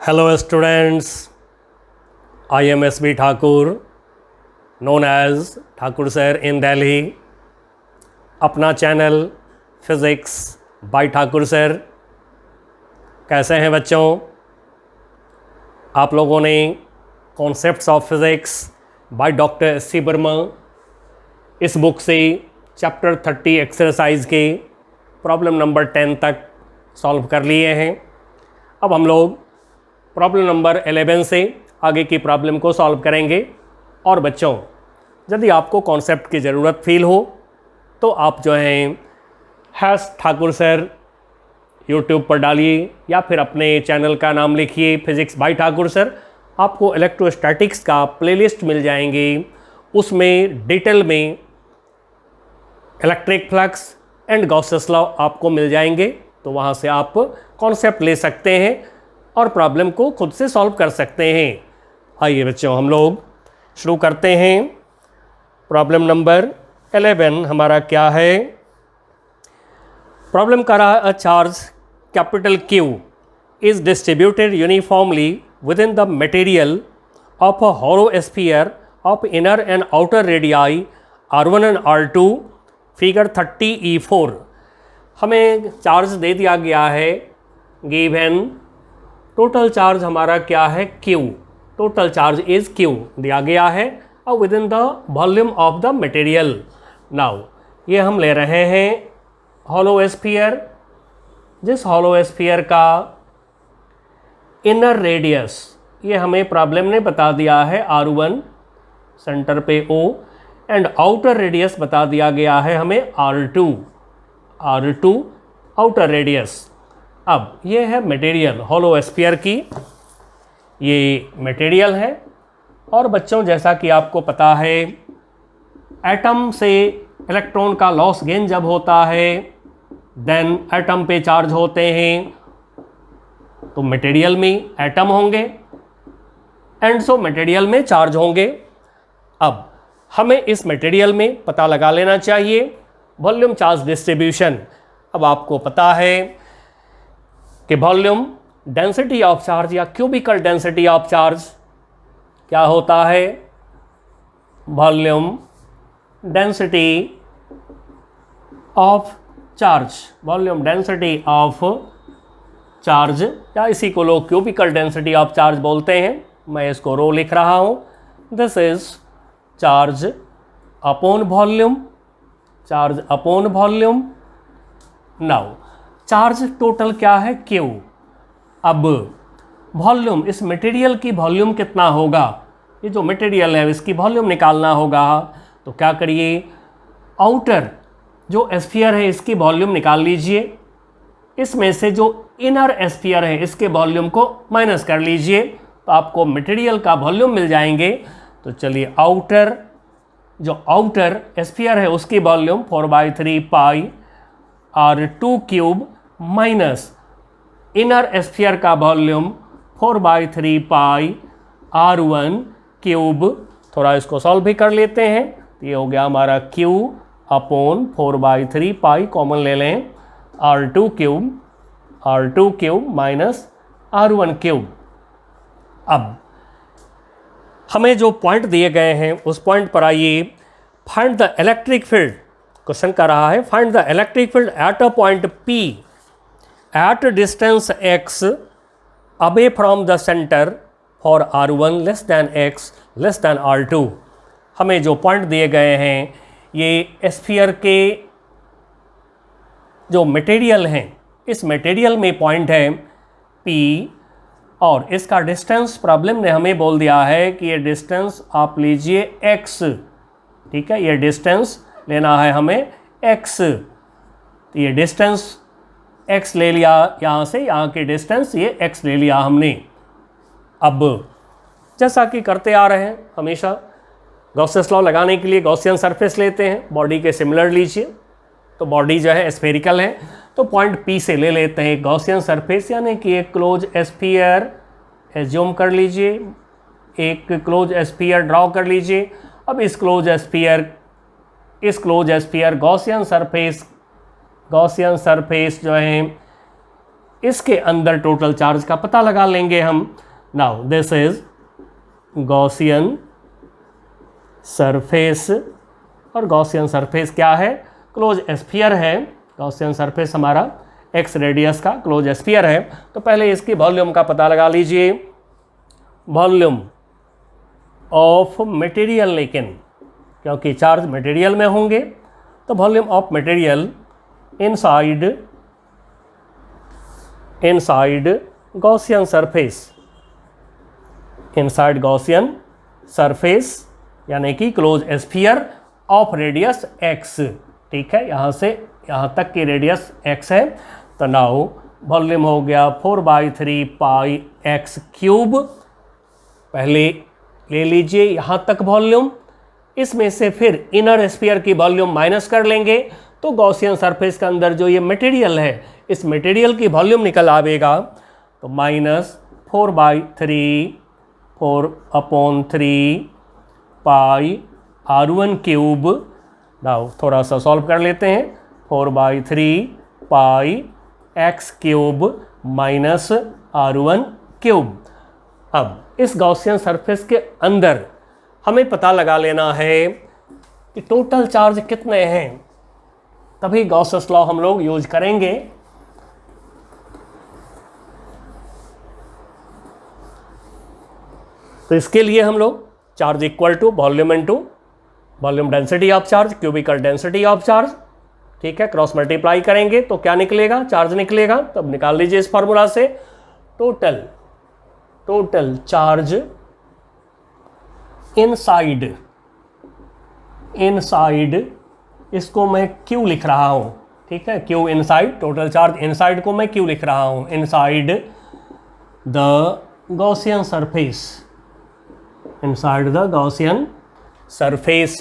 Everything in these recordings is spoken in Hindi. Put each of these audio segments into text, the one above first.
Hello students, I am S.B. Thakur, known as Thakur Sir in Delhi. अपना channel physics by Thakur sir. कैसे हैं बच्चों? आप लोगों ने concepts of physics by doctor S.C. Verma इस बुक से चैप्टर 30 एक्सरसाइज के प्रॉब्लम नंबर 10 तक सॉल्व कर लिए हैं। अब हम लोग प्रॉब्लम नंबर 11 से आगे की प्रॉब्लम को सॉल्व करेंगे। और बच्चों, यदि आपको कॉन्सेप्ट की ज़रूरत फील हो तो आप जो हैं ठाकुर सर यूट्यूब पर डालिए या फिर अपने चैनल का नाम लिखिए फिज़िक्स बाय ठाकुर सर। आपको इलेक्ट्रोस्टैटिक्स का प्लेलिस्ट मिल जाएंगे, उसमें डिटेल में electric flux and Gauss's law आपको मिल जाएंगे। तो वहाँ से आप कॉन्सेप्ट ले सकते हैं और प्रॉब्लम को खुद से सॉल्व कर सकते हैं। आइए बच्चों, हम लोग शुरू करते हैं। प्रॉब्लम नंबर 11 हमारा क्या है? प्रॉब्लम कर रहा है a charge capital Q is distributed uniformly with in the material of a hollow sphere of inner and outer radii R1 and R2 figure 30E4। हमें चार्ज दे दिया गया है, गिवन टोटल चार्ज हमारा क्या है Q, total charge is Q दिया गया है और with in the volume of the material. Now ये हम ले रहे हैं हॉलो स्फीयर, जिस हॉलो स्फीयर का इनर रेडियस ये हमें प्रॉब्लम ने बता दिया है R1 सेंटर पे O एंड आउटर रेडियस बता दिया गया है हमें R2 आउटर रेडियस। अब ये है मटेरियल हॉलो स्फीयर की, ये मटेरियल है। और बच्चों, जैसा कि आपको पता है एटम से इलेक्ट्रॉन का लॉस गेन जब होता है देन एटम पे चार्ज होते हैं, तो मटेरियल में एटम होंगे एंड सो मटेरियल में चार्ज होंगे। अब हमें इस मटेरियल में पता लगा लेना चाहिए वॉल्यूम चार्ज डिस्ट्रीब्यूशन। अब आपको पता है कि वॉल्यूम डेंसिटी ऑफ चार्ज या क्यूबिकल डेंसिटी ऑफ चार्ज क्या होता है? Volume density of charge, volume density of charge या इसी को लोग क्यूबिकल डेंसिटी ऑफ चार्ज बोलते हैं। मैं इसको रो लिख रहा हूँ। This is charge upon volume, charge upon volume. Now charge total क्या है Q। अब वॉल्यूम, इस मटेरियल की वॉल्यूम कितना होगा? ये जो मटेरियल है इसकी वॉल्यूम निकालना होगा। तो क्या करिए, आउटर जो स्फीयर है इसकी वॉल्यूम निकाल लीजिए, इसमें से जो इनर स्फीयर है इसके वॉल्यूम को माइनस कर लीजिए, तो आपको मटेरियल का वॉल्यूम मिल जाएंगे। तो चलिए, आउटर जो आउटर स्फीयर है उसकी volume 4/3 pi R2 cube minus inner sphere का वॉल्यूम 4/3 पाई R1 क्यूब। थोड़ा इसको सॉल्व भी कर लेते हैं। ये हो गया हमारा Q अपॉन 4/3 पाई, कॉमन ले लें, R2 cube minus R1 cube. अब हमें जो पॉइंट दिए गए हैं उस पॉइंट पर आइए। Find the electric field, question कर रहा है find the electric field at a point P at distance x away from the centre for R1 less than x less then R2। हमें जो पॉइंट दिए गए हैं ये स्फीयर के जो मटेरियल हैं, इस मटेरियल में पॉइंट है P और इसका डिस्टेंस प्रॉब्लम ने हमें बोल दिया है कि ये डिस्टेंस आप लीजिए x। ठीक है, ये डिस्टेंस लेना है हमें x। तो ये डिस्टेंस x ले लिया, यहाँ से यहाँ की डिस्टेंस ये x ले लिया हमने। अब जैसा कि करते आ रहे हैं हमेशा, गॉसेस लॉ लगाने के लिए गॉसियन सरफेस लेते हैं, बॉडी के सिमिलर लीजिए। तो बॉडी जो है स्फेरिकल है, तो पॉइंट P से ले लेते हैं गॉसियन सरफेस, यानी कि एक क्लोज स्फीयर एज्यूम कर लीजिए, एक क्लोज स्फीयर ड्रॉ कर लीजिए। अब इस क्लोज स्फीयर गॉसियन सरफेस जो है इसके अंदर टोटल चार्ज का पता लगा लेंगे हम। Now this is Gaussian surface, और गॉसियन सरफेस क्या है? क्लोज स्फीयर है। गॉसियन सरफेस हमारा एक्स रेडियस का क्लोज स्फीयर है। तो पहले इसकी वॉल्यूम का पता लगा लीजिए। वॉल्यूम ऑफ मटेरियल, लेकिन क्योंकि चार्ज मटेरियल में होंगे तो volume of material inside Gaussian surface, inside Gaussian surface यानी कि close sphere of radius x. ठीक है, यहाँ से यहाँ तक की रेडियस एक्स है। तो नाउ वॉल्यूम हो गया 4/3 पाई एक्स क्यूब। पहले ले लीजिए यहाँ तक वॉल्यूम, इसमें से फिर इनर स्फीयर की वॉल्यूम माइनस कर लेंगे तो गॉसियन सरफेस के अंदर जो ये मटेरियल है, इस मटेरियल की वॉल्यूम निकल आवेगा। तो -4/3 4/3 पाई R1 क्यूब। नाउ थोड़ा सा सॉल्व कर लेते हैं। 4/3 pi x cube minus R1 cube. अब इस गॉसियन सरफेस के अंदर हमें पता लगा लेना है कि टोटल चार्ज कितने हैं, तभी गॉसेस लॉ हम लोग यूज करेंगे। तो इसके लिए हम लोग charge equal to volume into volume density of charge, cubical density of charge, ठीक है, क्रॉस मल्टीप्लाई करेंगे तो क्या निकलेगा? चार्ज निकलेगा। तब निकाल लीजिए इस फार्मूला से। टोटल चार्ज इनसाइड, इसको मैं क्यू लिख रहा हूं। ठीक है, Q inside, total charge inside को मैं क्यू लिख रहा हूं। Inside the Gaussian surface, inside the Gaussian surface,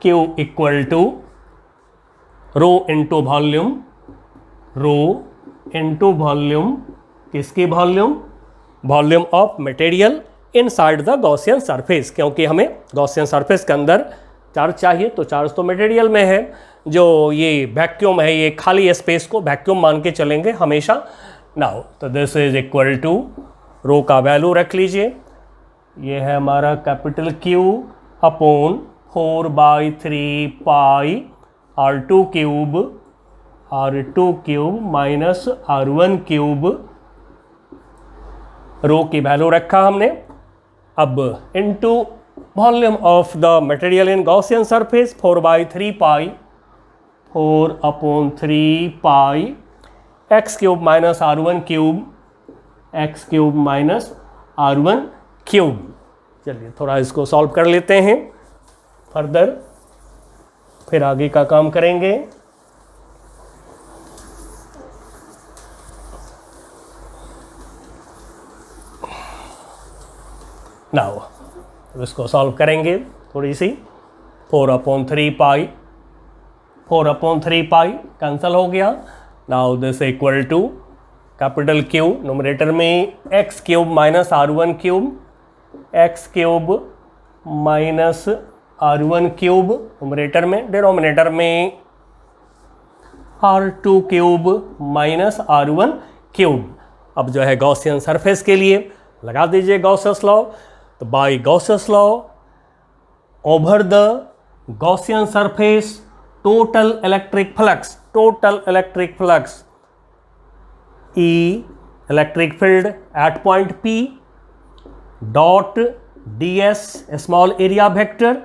Q equal to rho into volume, rho into volume, किसकी volume? Volume of material inside the Gaussian surface, क्योंकि हमें गॉसियन सरफेस के अंदर चार्ज चाहिए, तो चार्ज तो मटेरियल में है। जो ये वैक्यूम है, ये खाली स्पेस को वैक्यूम मान के चलेंगे हमेशा। नाउ तो this is equal to, rho का वैल्यू रख लीजिए, ये है हमारा capital Q upon 4/3 pi R2 cube minus R1 cube. Rho की वैल्यू रखा हमने। अब into volume of the material in Gaussian surface 4/3 pi 4/3 pi x cube minus R1 cube, x cube minus R1 cube. चलिए थोड़ा इसको सॉल्व कर लेते हैं फर्दर, फिर आगे का काम करेंगे। नाउ इसको सॉल्व करेंगे थोड़ी सी। 4/3 पाई कैंसल हो गया। Now this equal to capital Q numerator में x cube minus R1 cube, x cube minus R1 cube numerator में, डिनोमिनेटर में R2 cube minus R1 cube. अब जो है गॉसियन सरफेस के लिए लगा दीजिए गॉसेस लॉ। तो by Gauss's law over the Gaussian surface total electric flux E electric field at point P dot ds small area vector,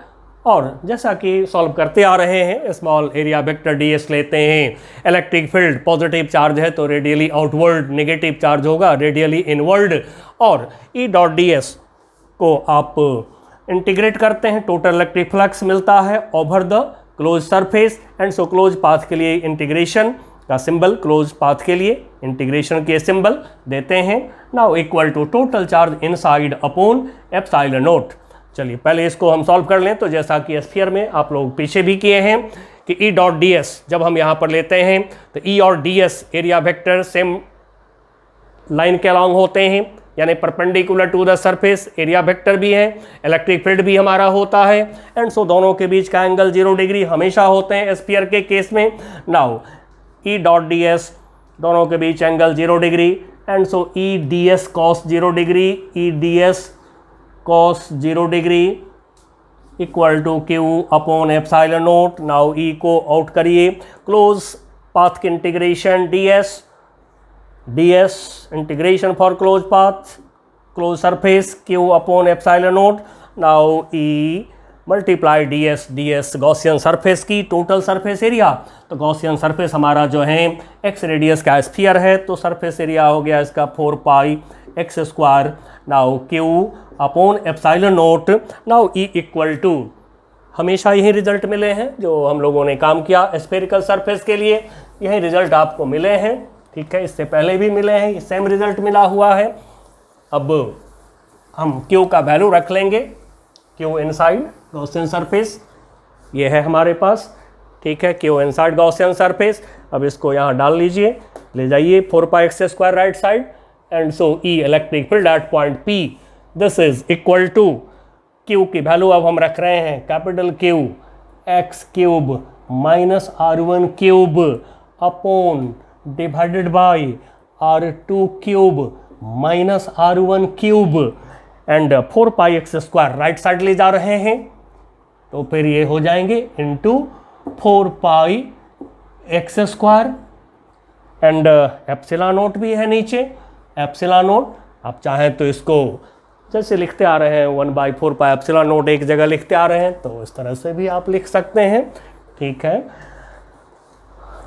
और जैसा कि सॉल्व करते आ रहे हैं स्मॉल एरिया वेक्टर ds लेते हैं। इलेक्ट्रिक फील्ड पॉजिटिव चार्ज है तो रेडियली आउटवर्ड, नेगेटिव चार्ज होगा रेडियली इनवर्ड, और E डॉट ds को आप इंटीग्रेट करते हैं, टोटल इलेक्ट्रिक फ्लक्स मिलता है over the close surface. And so close path के लिए इंटीग्रेशन का सिंबल, क्लोज पाथ के लिए इंटीग्रेशन के सिंबल देते हैं। Now equal to total charge inside upon epsilon nought. चलिए पहले इसको हम सॉल्व कर लें। तो जैसा कि स्फीयर में आप लोग पीछे भी किए हैं कि E डॉट ds जब हम यहाँ पर लेते हैं तो E और ds area vector same line के अलॉन्ग होते हैं, यानी perpendicular to the surface, area vector भी है, इलेक्ट्रिक फील्ड भी हमारा होता है, एंड सो दोनों के बीच का एंगल 0 डिग्री हमेशा होते हैं स्फीयर के केस में। Now E dot D S, दोनों के बीच angle 0 degree, and so E D S cos 0 degree, E D S cos 0 degree equal to Q upon epsilon note. Now E को आउट करिए, क्लोज पाथ की integration D S integration for close path, close surface Q upon epsilon note. Now E multiply D S Gaussian surface की टोटल सरफेस एरिया, तो गॉसियन सरफेस हमारा जो है एक्स रेडियस का स्फीयर है, तो सरफेस एरिया हो गया इसका 4 pi x square. Now Q upon epsilon note. Now E equal to, हमेशा यही रिजल्ट मिले हैं जो हम लोगों ने काम किया स्फेरिकल सरफेस के लिए, यही रिजल्ट आपको मिले हैं, ठीक है, इससे पहले भी मिले हैं, सेम रिजल्ट मिला हुआ है। अब हम क्यू का वैल्यू रख लेंगे, क्यू इनसाइड गॉसियन सरफेस ये है हमारे पास, ठीक है, क्यू इनसाइड गॉसियन सरफेस। अब इसको यहाँ डाल लीजिए, ले जाइए 4 pi x square right side, and so E electric field at point P this is equal to Q की वैल्यू अब हम रख रहे हैं capital q x cube minus R1 cube upon divided by R2 cube minus R1 cube, and 4 pi x square right side ले जा रहे हैं, तो फिर ये हो जाएंगे into 4 pi x square, and epsilon naught भी है नीचे, एप्सिलॉन नोट आप चाहें तो इसको जैसे लिखते आ रहे हैं 1/4 पाई एप्सिलॉन नोट एक जगह लिखते आ रहे हैं, तो इस तरह से भी आप लिख सकते हैं, ठीक है।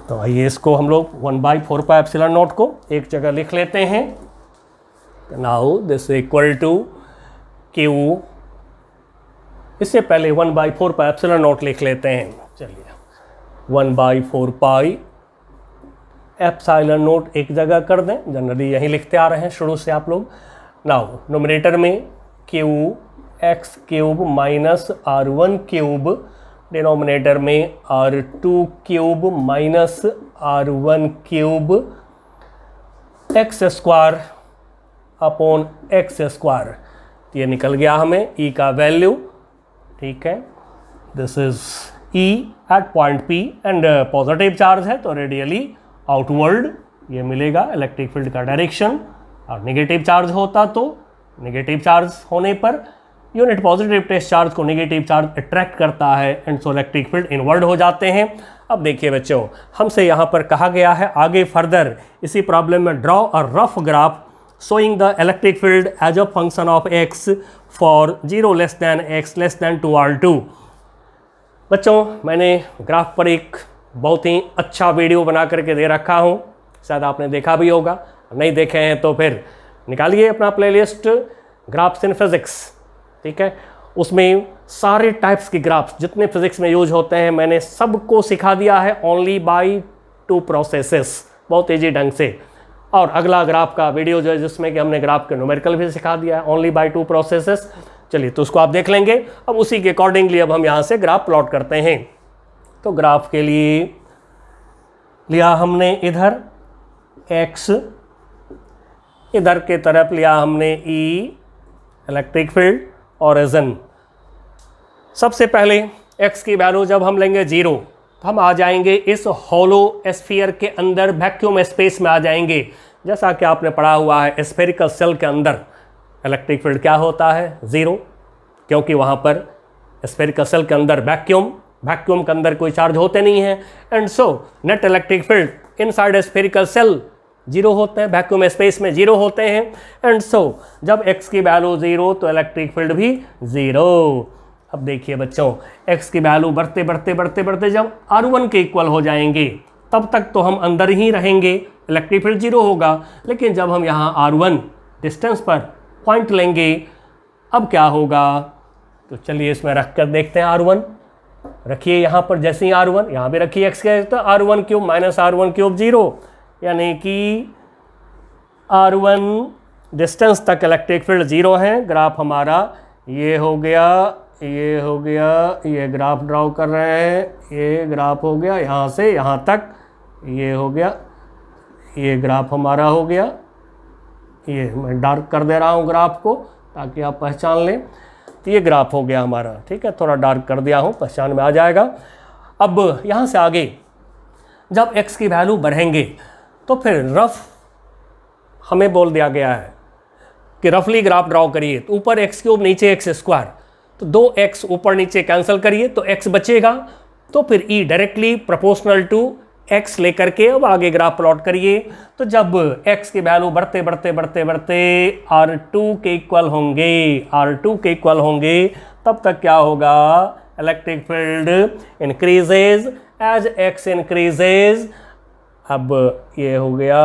तो आइए इसको हम लोग 1/4 पाई एप्सिलॉन नोट को एक जगह लिख लेते हैं। Now this equal to Q, इससे पहले 1/4 पाई एप्सिलॉन नोट लिख लेते हैं, चलिए 1/4 पाई एप्सिलॉन नोट एक जगह कर दें, जनरली यही लिखते आ रहे हैं शुरू से आप लोग। नाउ नोमिनेटर में Q x cube minus R1 cube, denominator में R2 cube minus R1 cube X square upon X square, ये निकल गया हमें ई का वैल्यू, ठीक है। This is E at point P, and positive charge है तो रेडियली आउटवर्ड ये मिलेगा इलेक्ट्रिक फील्ड का डायरेक्शन, और नेगेटिव चार्ज होता तो नेगेटिव चार्ज होने पर यूनिट पॉजिटिव टेस्ट चार्ज को नेगेटिव चार्ज अट्रैक्ट करता है, and so electric field inward हो जाते हैं। अब देखिए बच्चों, हमसे यहाँ पर कहा गया है आगे फर्दर इसी प्रॉब्लम में draw a rough graph showing the electric field as a function of x for 0 less than x less than 2R2। बच्चों मैंने ग्राफ पर एक बहुत ही अच्छा वीडियो बना करके दे रखा हूँ, शायद आपने देखा भी होगा, नहीं देखे हैं तो फिर निकालिए अपना प्लेलिस्ट ग्राफ्स इन फिजिक्स, ठीक है, उसमें सारे टाइप्स के ग्राफ्स जितने फिजिक्स में यूज होते हैं मैंने सबको सिखा दिया है ओनली बाय 2 प्रोसेसेस, बहुत ईजी ढंग से। और अगला ग्राफ का वीडियो जो है जिसमें कि हमने ग्राफ के न्यूमेरिकल भी सिखा दिया है ओनली बाय 2 प्रोसेसेस, चलिए तो उसको आप देख लेंगे। अब उसी के अकॉर्डिंगली अब हम यहाँ से ग्राफ प्लॉट करते हैं। तो ग्राफ के लिए लिया हमने इधर x, इधर के तरफ लिया हमने E इलेक्ट्रिक फील्ड ओरिजिन। सबसे पहले x की वैल्यू जब हम लेंगे 0 तो हम आ जाएंगे इस होलो स्फीयर के अंदर वैक्यूम स्पेस में आ जाएंगे। जैसा कि आपने पढ़ा हुआ है स्फेरिकल सेल के अंदर इलेक्ट्रिक फील्ड क्या होता है 0, क्योंकि वहाँ पर स्फेरिकल सेल के अंदर वैक्यूम के अंदर कोई चार्ज होते नहीं है, and so net electric field inside spherical shell 0 होते हैं, वैक्यूम स्पेस में 0 होते हैं, एंड सो जब x की वैल्यू 0 तो इलेक्ट्रिक फील्ड भी 0। अब देखिए बच्चों, x की वैल्यू बढ़ते बढ़ते बढ़ते बढ़ते जब R1 के इक्वल हो जाएंगे तब तक तो हम अंदर ही रहेंगे, इलेक्ट्रिक फील्ड 0 होगा, लेकिन जब हम यहाँ R1 डिस्टेंस पर पॉइंट लेंगे अब क्या होगा, तो चलिए इसमें रख कर देखते हैं। R1 रखिए यहाँ पर, जैसे ही R1 यहाँ भी रखिए x के, तो R1 cube minus R1 cube 0, यानी कि R1 डिस्टेंस तक इलेक्ट्रिक फील्ड 0 है। ग्राफ हमारा ये हो गया, ये हो गया, ये ग्राफ ड्रॉ कर रहे हैं, ये ग्राफ हो गया यहाँ से यहाँ तक, ये हो गया, ये ग्राफ हमारा हो गया, ये मैं डार्क कर दे रहा हूँ ग्राफ को ताकि आप पहचान लें। तो ये ग्राफ हो गया हमारा, ठीक है, थोड़ा डार्क कर दिया हूँ, पहचान में आ जाएगा। अब यहाँ से आगे जब x की वैल्यू बढ़ेंगे तो फिर रफ हमें बोल दिया गया है कि रफली ग्राफ ड्रॉ करिए। तो ऊपर एक्स क्यूब नीचे एक्स स्क्वायर, तो 2x ऊपर नीचे कैंसिल करिए तो x बचेगा। तो फिर e directly proportional to x लेकर के अब आगे ग्राफ प्लॉट करिए। तो जब x की वैल्यू बढ़ते बढ़ते बढ़ते बढ़ते R2 के इक्वल होंगे तब तक क्या होगा, electric field increases as x increases. अब ये हो गया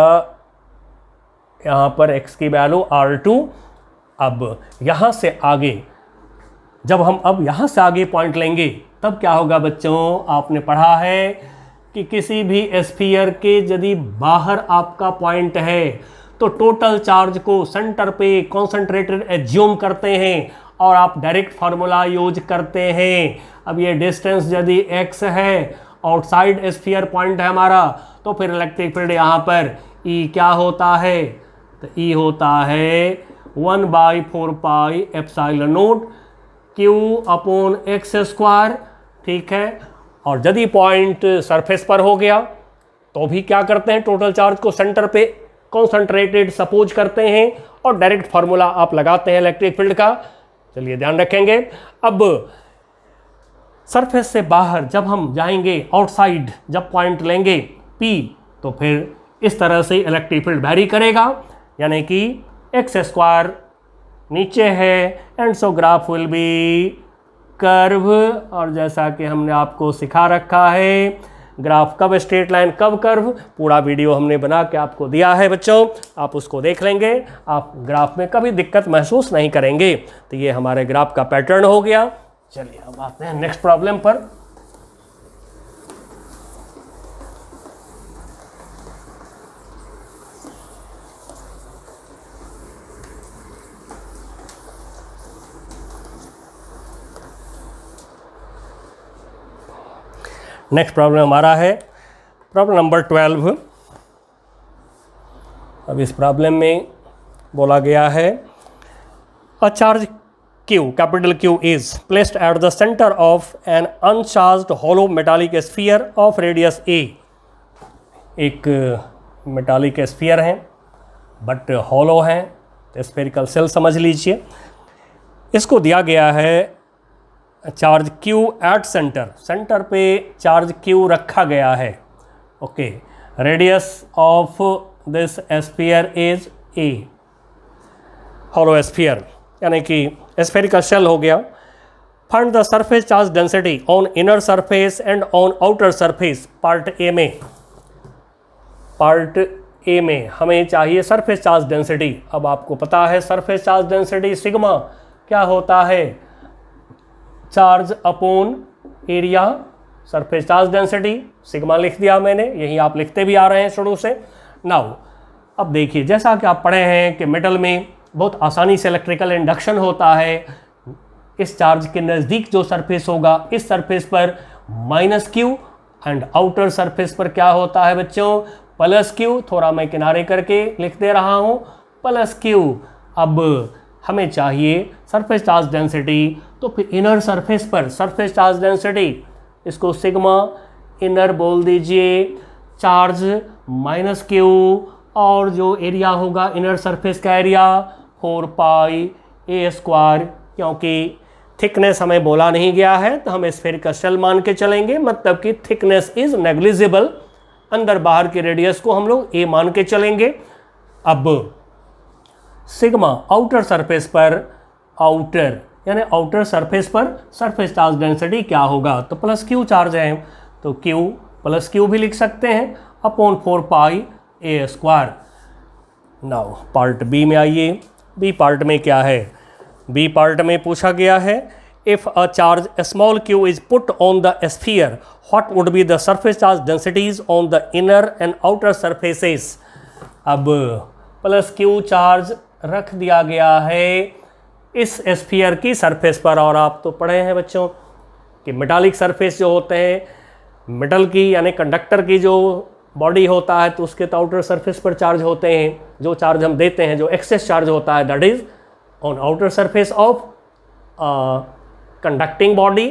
यहाँ पर x की वैल्यू R2। अब यहाँ से आगे जब हम अब यहाँ से आगे पॉइंट लेंगे तब क्या होगा बच्चों, आपने पढ़ा है कि किसी भी स्फीयर के यदि बाहर आपका पॉइंट है तो टोटल चार्ज को सेंटर पे कॉन्सेंट्रेटेड एज्यूम करते हैं और आप डायरेक्ट फार्मूला यूज करते हैं। अब ये डिस्टेंस यदि x है, आउटसाइड स्फीयर पॉइंट है हमारा, तो फिर इलेक्ट्रिक फील्ड यहाँ पर E क्या होता है, तो E होता है 1/4 pi epsilon not Q upon x square, ठीक है। और यदि पॉइंट सरफेस पर हो गया तो भी क्या करते हैं, टोटल चार्ज को सेंटर पे कॉन्सेंट्रेटेड सपोज करते हैं और डायरेक्ट फार्मूला आप लगाते हैं इलेक्ट्रिक फील्ड का। चलिए ध्यान रखेंगे। अब सरफेस से बाहर जब हम जाएंगे, आउटसाइड जब पॉइंट लेंगे P, तो फिर इस तरह से इलेक्ट्रिक फील्ड वेरी करेगा, यानी कि एक्स स्क्वायर नीचे है and so graph will be curve. और जैसा कि हमने आपको सिखा रखा है ग्राफ कब स्ट्रेट लाइन कब कर्व, पूरा वीडियो हमने बना के आपको दिया है बच्चों, आप उसको देख लेंगे, आप ग्राफ में कभी दिक्कत महसूस नहीं करेंगे। तो ये हमारे ग्राफ का पैटर्न हो गया। चलिए अब आते हैं नेक्स्ट प्रॉब्लम पर। नेक्स्ट प्रॉब्लम हमारा है प्रॉब्लम नंबर 12। अब इस प्रॉब्लम में बोला गया है a charge Q, capital Q is placed at the centre of an uncharged hollow metallic sphere of radius A। एक मेटालिक स्फीयर है बट होलो है, तो स्फेरिकल सेल समझ लीजिए। इसको दिया गया है चार्ज Q एट सेंटर पे चार्ज Q रखा गया है, okay. Radius of this sphere is A, hollow sphere यानी कि स्फेरिकल शेल हो गया। Find the surface charge density on inner surface and on outer surface. Part A में हमें चाहिए सरफेस चार्ज डेंसिटी। अब आपको पता है सरफेस चार्ज डेंसिटी सिग्मा क्या होता है, charge upon area. Surface charge density sigma लिख दिया मैंने, यही आप लिखते भी आ रहे हैं शुरू से। नाउ अब देखिए, जैसा कि आप पढ़े हैं कि मेटल में बहुत आसानी से इलेक्ट्रिकल इंडक्शन होता है। इस चार्ज के नज़दीक जो सरफेस होगा इस सरफेस पर -Q एंड आउटर सरफेस पर क्या होता है बच्चों, +Q। थोड़ा मैं किनारे करके लिख दे रहा हूँ, +Q। अब हमें चाहिए सरफेस चार्ज डेंसिटी, तो फिर इनर सरफेस पर सरफेस चार्ज डेंसिटी इसको सिग्मा इनर बोल दीजिए, चार्ज -Q और जो एरिया होगा इनर सरफेस का एरिया 4 पाई A स्क्वायर। क्योंकि थिकनेस हमें बोला नहीं गया है तो हम स्फेरिकल शेल मान के चलेंगे, मतलब कि थिकनेस इज नेग्लिजिबल, अंदर बाहर के रेडियस को हम लोग A मान के चलेंगे। अब सिग्मा आउटर सरफेस पर, आउटर यानी आउटर सरफेस पर सरफेस चार्ज डेंसिटी क्या होगा, तो +Q चार्ज है तो Q भी लिख सकते हैं upon 4 pi A square. Now part B में आइए। बी पार्ट में क्या है, बी पार्ट में पूछा गया है if a charge small q is put on the sphere what would be the surface charge densities on the inner and outer surfaces. अब +Q चार्ज रख दिया गया है इस स्फीयर की सरफेस पर, और आप तो पढ़े हैं बच्चों कि मेटालिक सरफेस जो होते हैं, मेटल की यानी कंडक्टर की जो बॉडी होता है तो उसके तो आउटर सरफेस पर चार्ज होते हैं, जो चार्ज हम देते हैं, जो एक्सेस चार्ज होता है that is on outer surface of conducting body,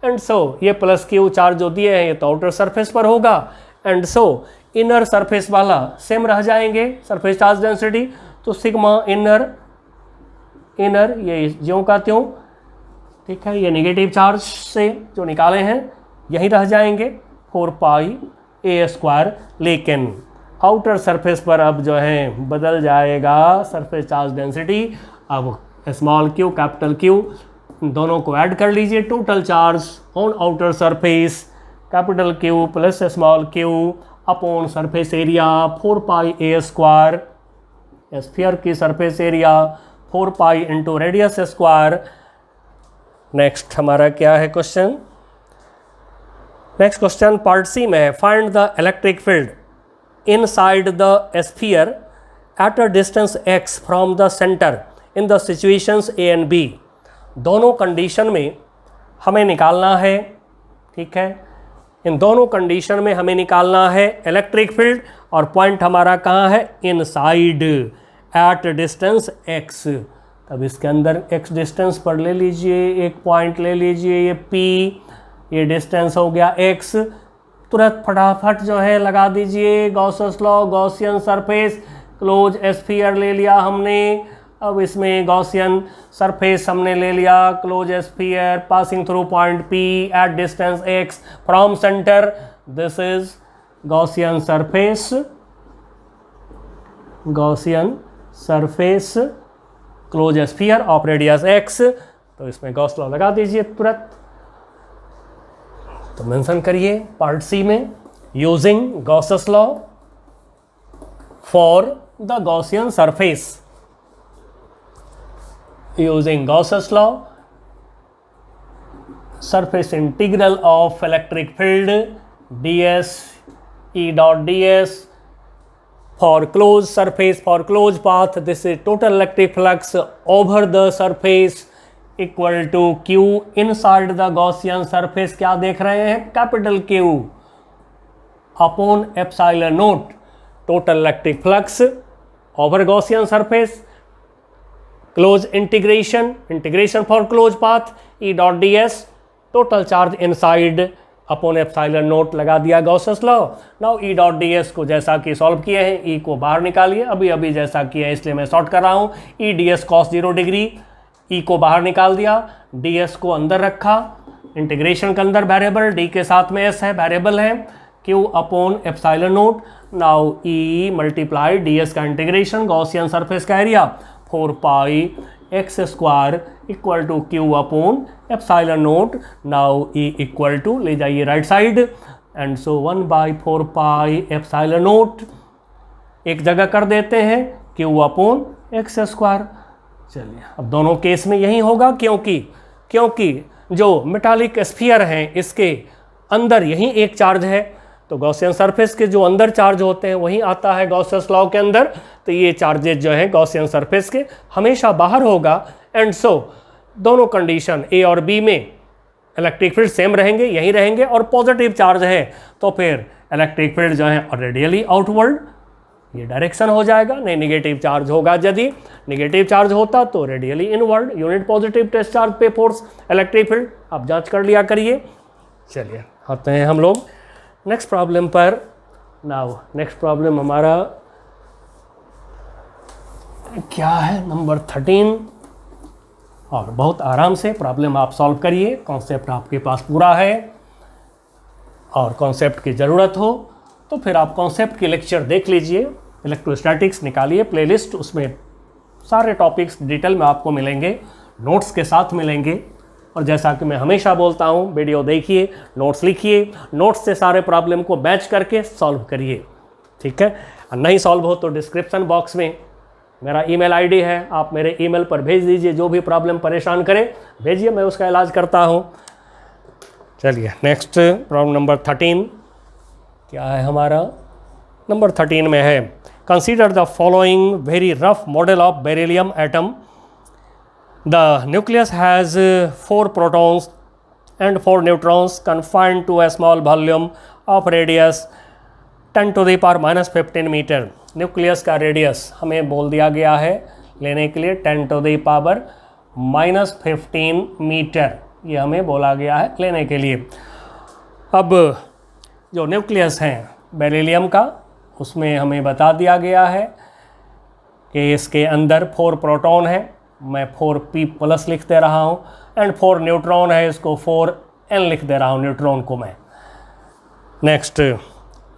and so ये प्लस क्यू चार्ज जो दिए हैं ये तो आउटर सरफेस पर होगा, एंड सो इनर सरफेस वाला सेम रह जाएंगे सरफेस चार्ज डेंसिटी, तो सिग्मा इनर ये ज्यों का त्यों, ठीक है, ये नेगेटिव चार्ज से जो निकाले हैं यही रह जाएंगे 4 पाई ए स्क्वायर, लेकिन आउटर सरफेस पर अब जो है बदल जाएगा सरफेस चार्ज डेंसिटी। अब स्मॉल क्यू कैपिटल क्यू दोनों को ऐड कर लीजिए, total charge on outer surface capital q plus small q upon surface area 4 pi a square, sphere की surface area 4 pi into radius square. Next हमारा क्या है question, next question part C में, find the electric field inside the sphere at a distance x from the centre in the situations A and B. दोनों कंडीशन में हमें निकालना है, ठीक है, इन दोनों कंडीशन में हमें निकालना है इलेक्ट्रिक फील्ड, और पॉइंट हमारा कहाँ है, इनसाइड एट डिस्टेंस x। तब इसके अंदर x डिस्टेंस पर ले लीजिए, एक पॉइंट ले लीजिए ये p, ये डिस्टेंस हो गया x, तुरंत फटाफट जो है लगा दीजिए Gauss's law, Gaussian surface close sphere ले लिया हमने, अब इसमें गॉसियन सरफेस हमने ले लिया close sphere passing through point p at distance x from centre, this is Gaussian surface close sphere of radius x। तो इसमें गॉस लॉ लगा दीजिए तुरंत, तो मेंशन करिए पार्ट सी में, using Gauss's law for the Gaussian surface, using Gauss's law surface integral of electric field ds E dot ds for closed surface, for closed path, this is total electric flux over the surface equal to q inside the Gaussian surface, क्या देख रहे हैं, capital Q upon epsilon note total electric flux over Gaussian surface, close integration for close path E dot ds total charge inside upon epsilon note लगा दिया Gauss's law. Now E dot ds को जैसा कि सॉल्व किए हैं, E को बाहर निकालिए, अभी जैसा किया है इसलिए मैं शॉर्ट कर रहा हूँ, E ds cos 0 degree, E को बाहर निकाल दिया, ds को अंदर रखा, इंटीग्रेशन के अंदर वेरिएबल D के साथ में s है, वेरिएबल है, Q upon epsilon note, now E multiply ds का इंटीग्रेशन, गॉसियन सरफेस का area 4 pi x square equal to Q upon epsilon note, now E equal to ले जाइए right side, and so 1/4 pi epsilon nought एक जगह कर देते हैं Q अपॉन x स्क्वायर। चलिए अब दोनों केस में यही होगा, क्योंकि जो मेटालिक स्फीयर हैं इसके अंदर यही एक चार्ज है, तो गॉसियन सरफेस के जो अंदर चार्ज होते हैं वही आता है गॉसेस लॉ के अंदर, तो ये चार्जेज जो है गॉसियन सरफेस के हमेशा बाहर होगा, एंड सो दोनों कंडीशन ए और बी में इलेक्ट्रिक फील्ड सेम रहेंगे, यही रहेंगे, और पॉजिटिव चार्ज है तो फिर इलेक्ट्रिक फील्ड जो है रेडियली आउटवर्ड ये डायरेक्शन हो जाएगा, नहीं नेगेटिव चार्ज होगा, यदि नेगेटिव चार्ज होता तो radially inward, unit positive test charge पे फोर्स इलेक्ट्रिक फील्ड, आप जांच कर लिया करिए। चलिए आते हैं हम लोग नेक्स्ट प्रॉब्लम पर। नाउ नेक्स्ट प्रॉब्लम हमारा क्या है, नंबर 13, और बहुत आराम से प्रॉब्लम आप सॉल्व करिए, कॉन्सेप्ट आपके पास पूरा है, और कॉन्सेप्ट की ज़रूरत हो तो फिर आप कॉन्सेप्ट के लेक्चर देख लीजिए, इलेक्ट्रोस्टैटिक्स निकालिए प्लेलिस्ट, उसमें सारे टॉपिक्स डिटेल में आपको मिलेंगे, नोट्स के साथ मिलेंगे, और जैसा कि मैं हमेशा बोलता हूँ, वीडियो देखिए, नोट्स लिखिए, नोट्स से सारे प्रॉब्लम को मैच करके सॉल्व करिए, ठीक है। और नहीं सॉल्व हो तो डिस्क्रिप्शन बॉक्स में मेरा ईमेल आईडी है, आप मेरे ईमेल पर भेज दीजिए, जो भी प्रॉब्लम परेशान करे भेजिए, मैं उसका इलाज करता हूँ। चलिए नेक्स्ट प्रॉब्लम नंबर 13 क्या है हमारा, नंबर 13 में है, consider the following very rough model of beryllium atom. The nucleus has 4 protons and 4 neutrons confined to a small volume of radius 10⁻⁻15 metre. Nucleus का रेडियस हमें बोल दिया गया है लेने के लिए 10⁻⁻15 मीटर, ये हमें बोला गया है लेने के लिए। अब जो न्यूक्लियस है बेरिलियम का, उसमें हमें बता दिया गया है कि इसके अंदर 4 प्रोटॉन है, मैं 4p+ लिख दे रहा हूँ, एंड 4 न्यूट्रॉन है, इसको 4n लिख दे रहा हूँ न्यूट्रॉन को मैं। नेक्स्ट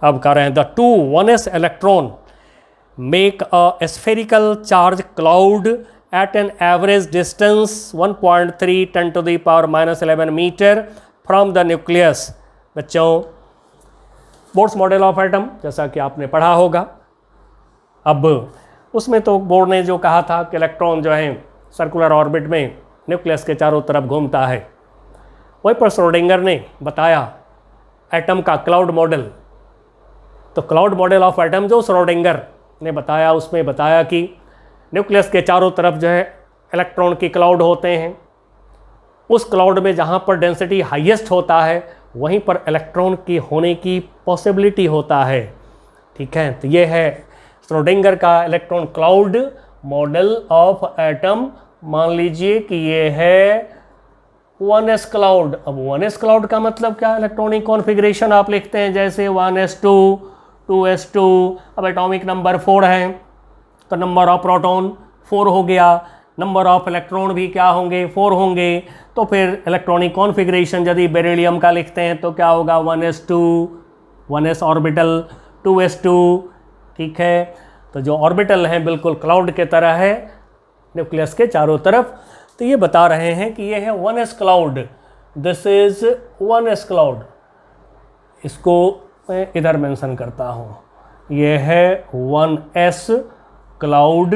अब कर रहे हैं the 2 1s electron make a spherical charge cloud at an average distance 1.3 10⁻⁻11 metre from the nucleus. बच्चों, बोर्ड्स मॉडल ऑफ एटम जैसा कि आपने पढ़ा होगा, अब उसमें तो बोर्ड ने जो कहा था कि इलेक्ट्रॉन जो है सर्कुलर ऑर्बिट में न्यूक्लियस के चारों तरफ घूमता है, वहीं पर श्रोडिंगर ने बताया एटम का क्लाउड मॉडल। तो क्लाउड मॉडल ऑफ एटम जो श्रोडिंगर ने बताया, उसमें बताया कि न्यूक्लियस के चारों तरफ जो है इलेक्ट्रॉन की क्लाउड होते हैं। उस क्लाउड में जहाँ पर डेंसिटी हाईएस्ट होता है वहीं पर इलेक्ट्रॉन की होने की पॉसिबिलिटी होता है। ठीक है, तो ये है श्रोडिंगर का electron cloud model of atom. मान लीजिए कि ये है 1s क्लाउड। अब 1s क्लाउड का मतलब क्या? इलेक्ट्रॉनिक कॉन्फ़िगरेशन आप लिखते हैं जैसे 1s2 2s2। अब एटॉमिक नंबर 4 है तो नंबर ऑफ प्रोटॉन 4 हो गया, नंबर ऑफ इलेक्ट्रॉन भी क्या होंगे? 4 होंगे। तो फिर इलेक्ट्रॉनिक कॉन्फ़िगरेशन यदि बेरिलियम का लिखते हैं तो क्या होगा? 1s2 1s orbital 2s2। ठीक है, तो जो ऑर्बिटल हैं बिल्कुल क्लाउड के तरह है न्यूक्लियस के चारों तरफ। तो ये बता रहे हैं कि ये है 1s cloud, this is 1s cloud. इसको मैं इधर मेंशन करता हूँ, ये है 1s क्लाउड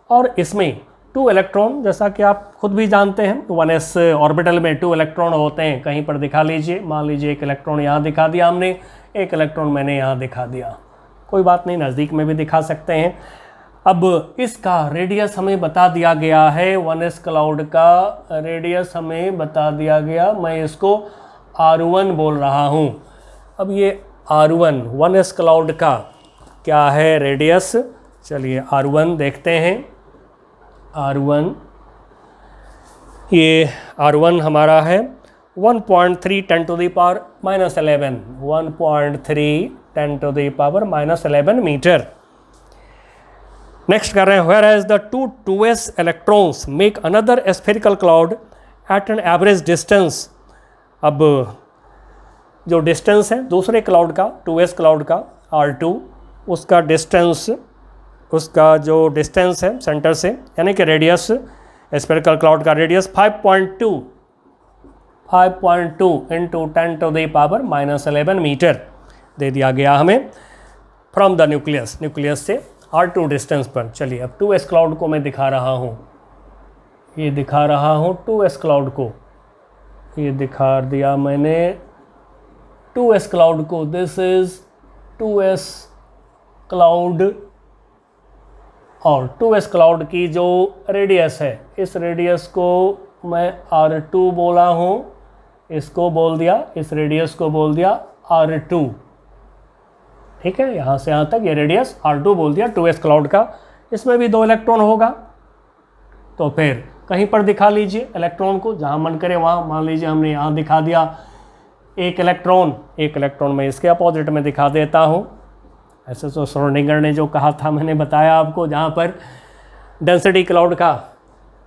और इसमें 2 इलेक्ट्रॉन, जैसा कि आप खुद भी जानते हैं 1s ऑर्बिटल में 2 इलेक्ट्रॉन होते हैं। कहीं पर दिखा लीजिए, मान लीजिए एक इलेक्ट्रॉन यहाँ दिखा दिया हमने, एक इलेक्ट्रॉन मैंने यहाँ दिखा दिया, कोई बात नहीं, नज़दीक में भी दिखा सकते हैं। अब इसका रेडियस हमें बता दिया गया है, 1s क्लाउड का रेडियस हमें बता दिया गया, मैं इसको R1 बोल रहा हूँ। अब ये R1 1s क्लाउड का क्या है रेडियस? चलिए R1 देखते हैं। R1, ये R1 हमारा है 1.3 10⁻⁻11 1.3 10⁻⁻11 मीटर। नेक्स्ट कर रहे हैं where as the 2 2s electrons make another spherical cloud at an average distance. अब जो डिस्टेंस है दूसरे क्लाउड का 2s क्लाउड का R2, उसका डिस्टेंस, उसका जो डिस्टेंस है सेंटर से, यानी कि रेडियस, स्फेरिकल क्लाउड का रेडियस 5.2 इंटू 10⁻⁻11 मीटर दे दिया गया हमें फ्रॉम द न्यूक्लियस, न्यूक्लियस से R2 डिस्टेंस पर। चलिए अब 2s क्लाउड को मैं दिखा रहा हूँ, ये दिखा रहा हूँ 2s क्लाउड को, ये दिखा दिया मैंने 2s क्लाउड को। दिस इज 2s क्लाउड और 2s क्लाउड की जो रेडियस है, इस रेडियस को मैं R2 बोला हूँ, इसको बोल दिया, इस रेडियस को बोल दिया R2। ठीक है, यहाँ से यहाँ तक ये रेडियस R2 बोल दिया 2s क्लाउड का। इसमें भी 2 इलेक्ट्रॉन होगा, तो फिर कहीं पर दिखा लीजिए इलेक्ट्रॉन को, जहाँ मन करे वहाँ। मान लीजिए हमने यहाँ दिखा दिया एक इलेक्ट्रॉन मैं इसके अपोजिट में दिखा देता हूँ। ऐसे तो श्रोडिंगर ने जो कहा था मैंने बताया आपको, जहाँ पर डेंसिटी क्लाउड का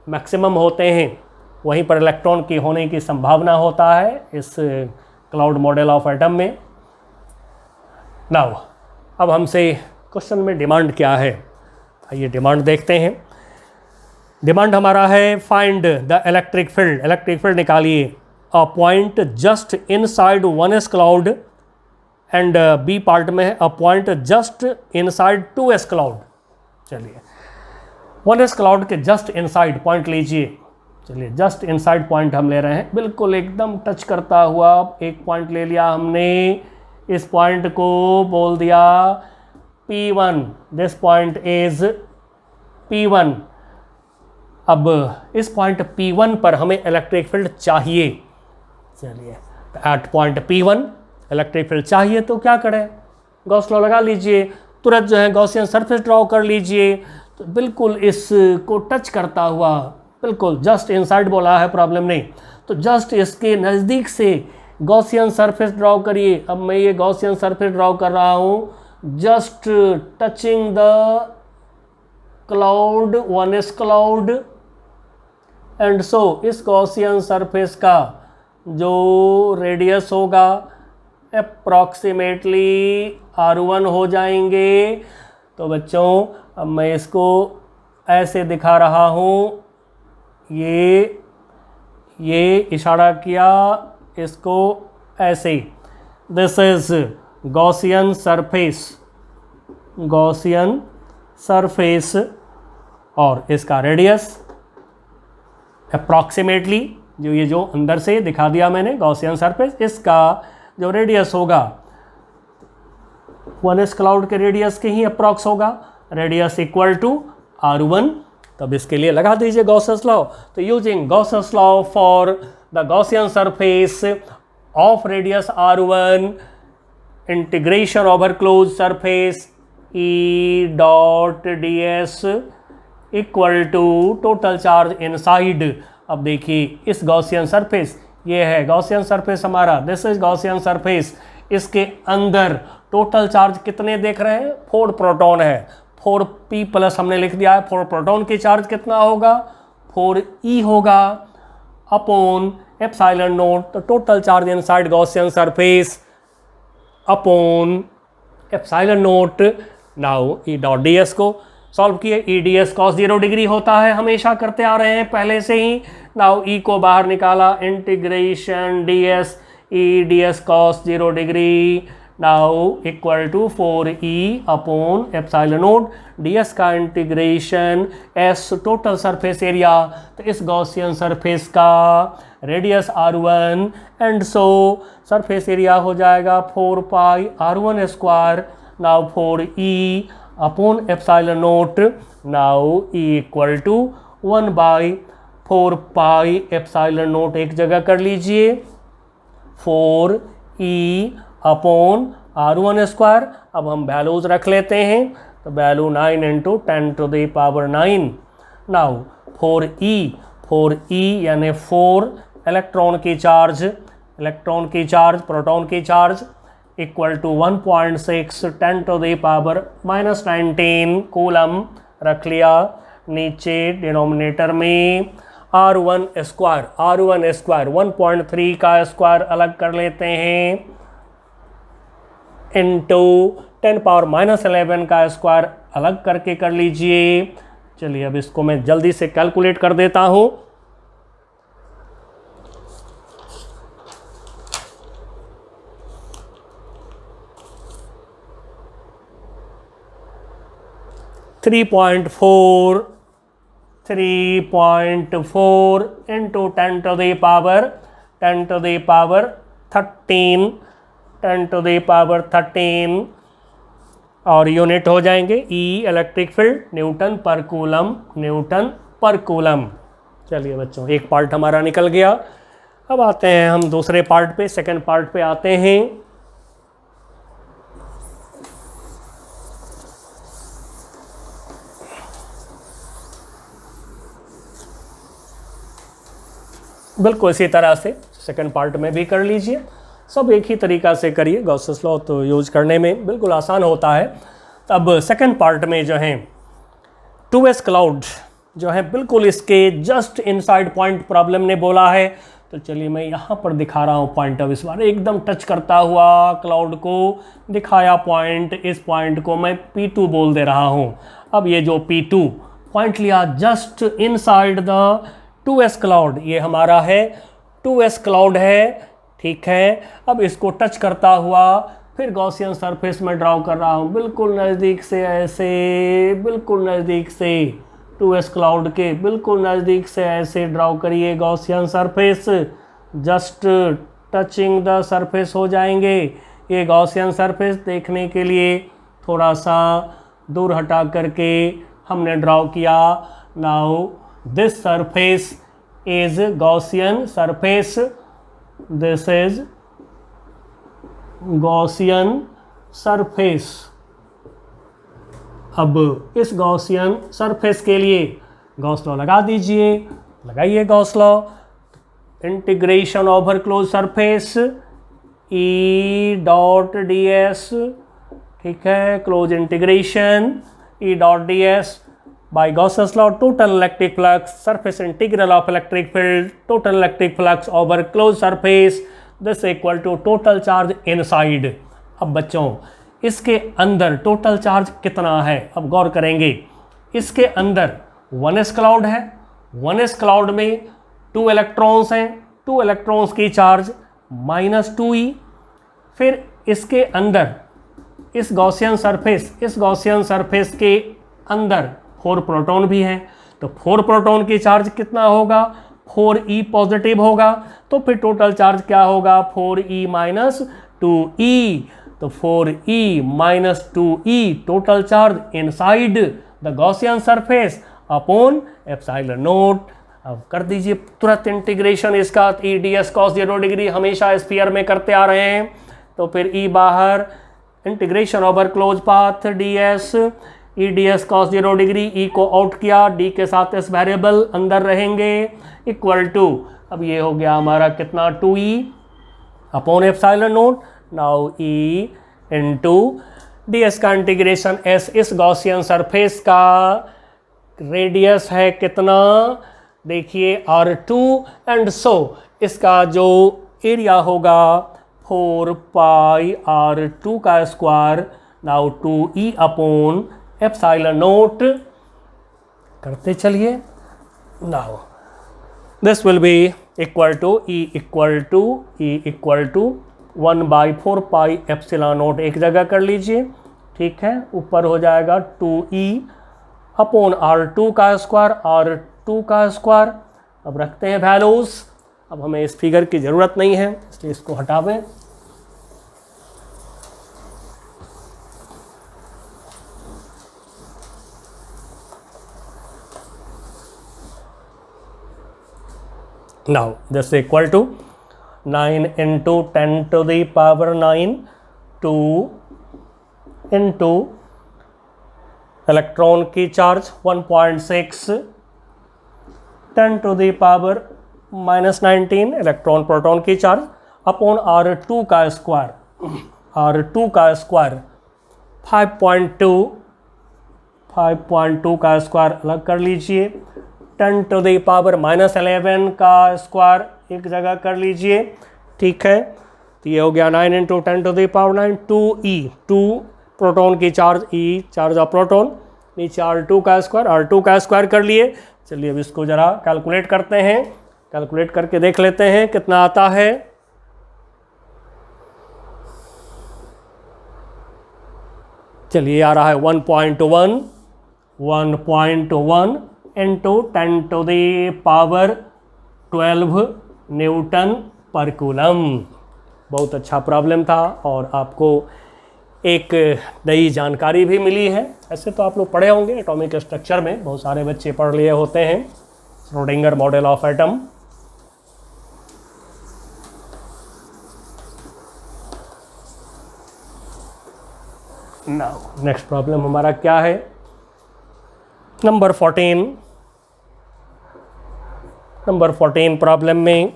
मैक्सिमम होते हैं वहीं पर इलेक्ट्रॉन की होने की संभावना होता है इस क्लाउड मॉडल ऑफ एटम में। नाउ अब हमसे क्वेश्चन में डिमांड क्या है, आइए डिमांड देखते हैं। डिमांड हमारा है find the electric field, electric field निकालिए a point just inside 1s cloud and B part में है a point just inside 2s cloud. चलिए 1s क्लाउड के जस्ट इनसाइड पॉइंट लीजिए। चलिए जस्ट इनसाइड पॉइंट हम ले रहे हैं, बिल्कुल एकदम टच करता हुआ एक पॉइंट ले लिया हमने। इस पॉइंट को बोल दिया P1, this point is P1। अब इस पॉइंट P1 पर हमें इलेक्ट्रिक फील्ड चाहिए। चलिए eight point P1 electric field चाहिए तो क्या करें? गॉस लॉ लगा लीजिए, तुरंत जो है गॉसियन सरफेस ड्रॉ कर लीजिए। तो बिल्कुल इसको टच करता हुआ, बिल्कुल जस्ट इनसाइड बोला है, प्रॉब्लम नहीं, तो जस्ट इसके नज़दीक से गॉसियन सरफेस ड्रॉ करिए। अब मैं ये गॉसियन सरफेस ड्रॉ कर रहा हूँ, just touching the cloud, one is cloud, and so इस गॉसियन सरफेस का जो रेडियस होगा अप्रॉक्सीमेटली R1 हो जाएंगे। तो बच्चों अब मैं इसको ऐसे दिखा रहा हूँ, ये इशारा किया इसको ऐसे, दिस इज गॉसियन सरफेस और इसका रेडियस अप्रॉक्सीमेटली, जो अंदर से दिखा दिया मैंने गॉसियन सरफेस, इसका जो रेडियस होगा वन एस क्लाउड के रेडियस के ही अप्रॉक्स होगा, रेडियस इक्वल टू R1। तब इसके लिए लगा दीजिए गॉसेस लॉ। तो using Gauss's law for the Gaussian surface of radius R1, integration over close surface E dot ds equal to total charge inside. अब देखिए इस गॉसियन सरफेस, ये है गॉसियन सरफेस हमारा, दिस इज गॉसियन सरफेस, इसके अंदर टोटल चार्ज कितने देख रहे हैं, 4 प्रोटॉन है, 4p प्लस हमने लिख दिया है। 4 प्रोटॉन की चार्ज कितना होगा, 4e होगा अपॉन एप्सिलॉन नोट, तो total charge inside Gaussian surface upon epsilon note. Now E dot ds को सॉल्व किए, ई ds cos 0 डिग्री होता है, हमेशा करते आ रहे हैं पहले से ही। नाउ ई को बाहर निकाला, integration ds E ds cos 0 degree now equal to 4e upon epsilon nought, ds का integration s total surface area, तो इस गॉसियन सरफेस का radius R1 and so surface area हो जाएगा 4 pi R1 square, now 4e upon epsilon note, now e equal to 1/4 pi epsilon nought, एक जगह कर लीजिए, 4e अपॉन R1 स्क्वायर। अब हम वैल्यूज रख लेते हैं, तो वैल्यू 9 इंटू 10⁹9। नाउ 4e यानी 4 इलेक्ट्रॉन की चार्ज, प्रोटॉन की चार्ज इक्वल टू 1.6 10⁻⁻19 कूलम रख लिया। नीचे डिनोमिनेटर में R1 स्क्वायर 1.3 का स्क्वायर अलग कर लेते हैं, इंटू 10⁻11 का स्क्वायर अलग करके कर लीजिए। चलिए अब इसको मैं जल्दी से कैलकुलेट कर देता हूँ। थ्री पॉइंट फोर इंटू 10⁻13 और यूनिट हो जाएंगे ई इलेक्ट्रिक फील्ड न्यूटन पर कूलम। चलिए बच्चों एक पार्ट हमारा निकल गया। अब आते हैं हम दूसरे पार्ट पे, सेकंड पार्ट पे आते हैं। बिल्कुल इसी तरह से सेकंड पार्ट में भी कर लीजिए, सब एक ही तरीका से करिए। गॉसेस लॉ तो यूज करने में बिल्कुल आसान होता है। तब सेकंड पार्ट में जो है 2s क्लाउड जो है बिल्कुल इसके जस्ट इनसाइड पॉइंट प्रॉब्लम ने बोला है। तो चलिए मैं यहाँ पर दिखा रहा हूँ पॉइंट, अब इस बार एकदम टच करता हुआ क्लाउड को दिखाया पॉइंट, इस पॉइंट को मैं P2 बोल दे रहा हूँ। अब ये जो P2 पॉइंट लिया just inside the 2s cloud, ये हमारा है 2s क्लाउड है, ठीक है। अब इसको टच करता हुआ फिर गॉसियन सरफेस में ड्रॉ कर रहा हूँ, बिल्कुल नज़दीक से ऐसे, बिल्कुल नज़दीक से 2s क्लाउड के बिल्कुल नज़दीक से ऐसे ड्रॉ करिए Gaussian surface, just touching the surface हो जाएंगे। ये गॉसियन सरफेस देखने के लिए थोड़ा सा दूर हटा करके हमने ड्रॉ किया। Now this surface is Gaussian surface, this is Gaussian surface. अब इस गॉसियन सरफेस के लिए गॉस लॉ लगा दीजिए, लगाइए Gauss law. Integration over close surface E dot D S, ठीक है, close integration E dot D S by Gauss's law, total electric flux, surface integral of electric field, total electric flux over closed surface, this equal to total charge inside। अब बच्चों इसके अंदर टोटल चार्ज कितना है, अब गौर करेंगे। इसके अंदर 1s क्लाउड है, 1s क्लाउड में 2 इलेक्ट्रॉन्स हैं, 2 इलेक्ट्रॉन्स की चार्ज -2e। फिर इसके अंदर इस गॉसियन सरफेस के अंदर 4 प्रोटॉन भी हैं, तो 4 प्रोटॉन की चार्ज कितना होगा, 4e पॉजिटिव होगा। तो फिर टोटल चार्ज क्या होगा, 4e माइनस 2e। तो 4e minus 2e total charge inside the Gaussian surface upon epsilon naught. अब कर दीजिए तुरंत इंटीग्रेशन इसका। E D S cos 0 degree हमेशा स्फीयर में करते आ रहे हैं, तो फिर ई बाहर, integration over close path d s, E D S cos 0 degree, E को आउट किया, डी के साथ एस वेरिएबल अंदर रहेंगे, इक्वल टू, अब ये हो गया हमारा कितना, 2e upon epsilon note. Now E into d s का इंटीग्रेशन एस, इस गॉसियन सरफेस का रेडियस है कितना, देखिए R2, एंड सो इसका जो एरिया होगा 4 पाई R2 का square, now 2e upon epsilon nought. करते चलिए। Now this will be equal to E equal to 1/4 pi epsilon nought, एक जगह कर लीजिए, ठीक है। ऊपर हो जाएगा 2e अपॉन R2 का स्क्वायर। अब रखते हैं वैल्यूज। अब हमें इस फिगर की ज़रूरत नहीं है, इसलिए इसको हटावें। Now this is equal to 9 into 10 to the power 9, 2 into electron की charge 1.6, 10 to the power -19 electron proton की चार्ज अपॉन R2 का स्क्वायर 5.2 का स्क्वायर अलग कर लीजिए, 10 to the power -11 का स्क्वायर एक जगह कर लीजिए, ठीक है। तो ये हो गया 9 into 10 to the power 9, 2e, 2 proton की charge, e charge of proton, नीचे R2 का स्क्वायर कर लिए। चलिए अब इसको ज़रा कैलकुलेट करते हैं, कैलकुलेट करके देख लेते हैं कितना आता है। चलिए आ रहा है 1.1 into 10 to the power 12 Newton पर कूलम। बहुत अच्छा प्रॉब्लम था और आपको एक नई जानकारी भी मिली है। ऐसे तो आप लोग पढ़े होंगे एटॉमिक स्ट्रक्चर में, बहुत सारे बच्चे पढ़ लिए होते हैं, Schrodinger model of atom. Now next problem हमारा क्या है, नंबर 14 प्रॉब्लम में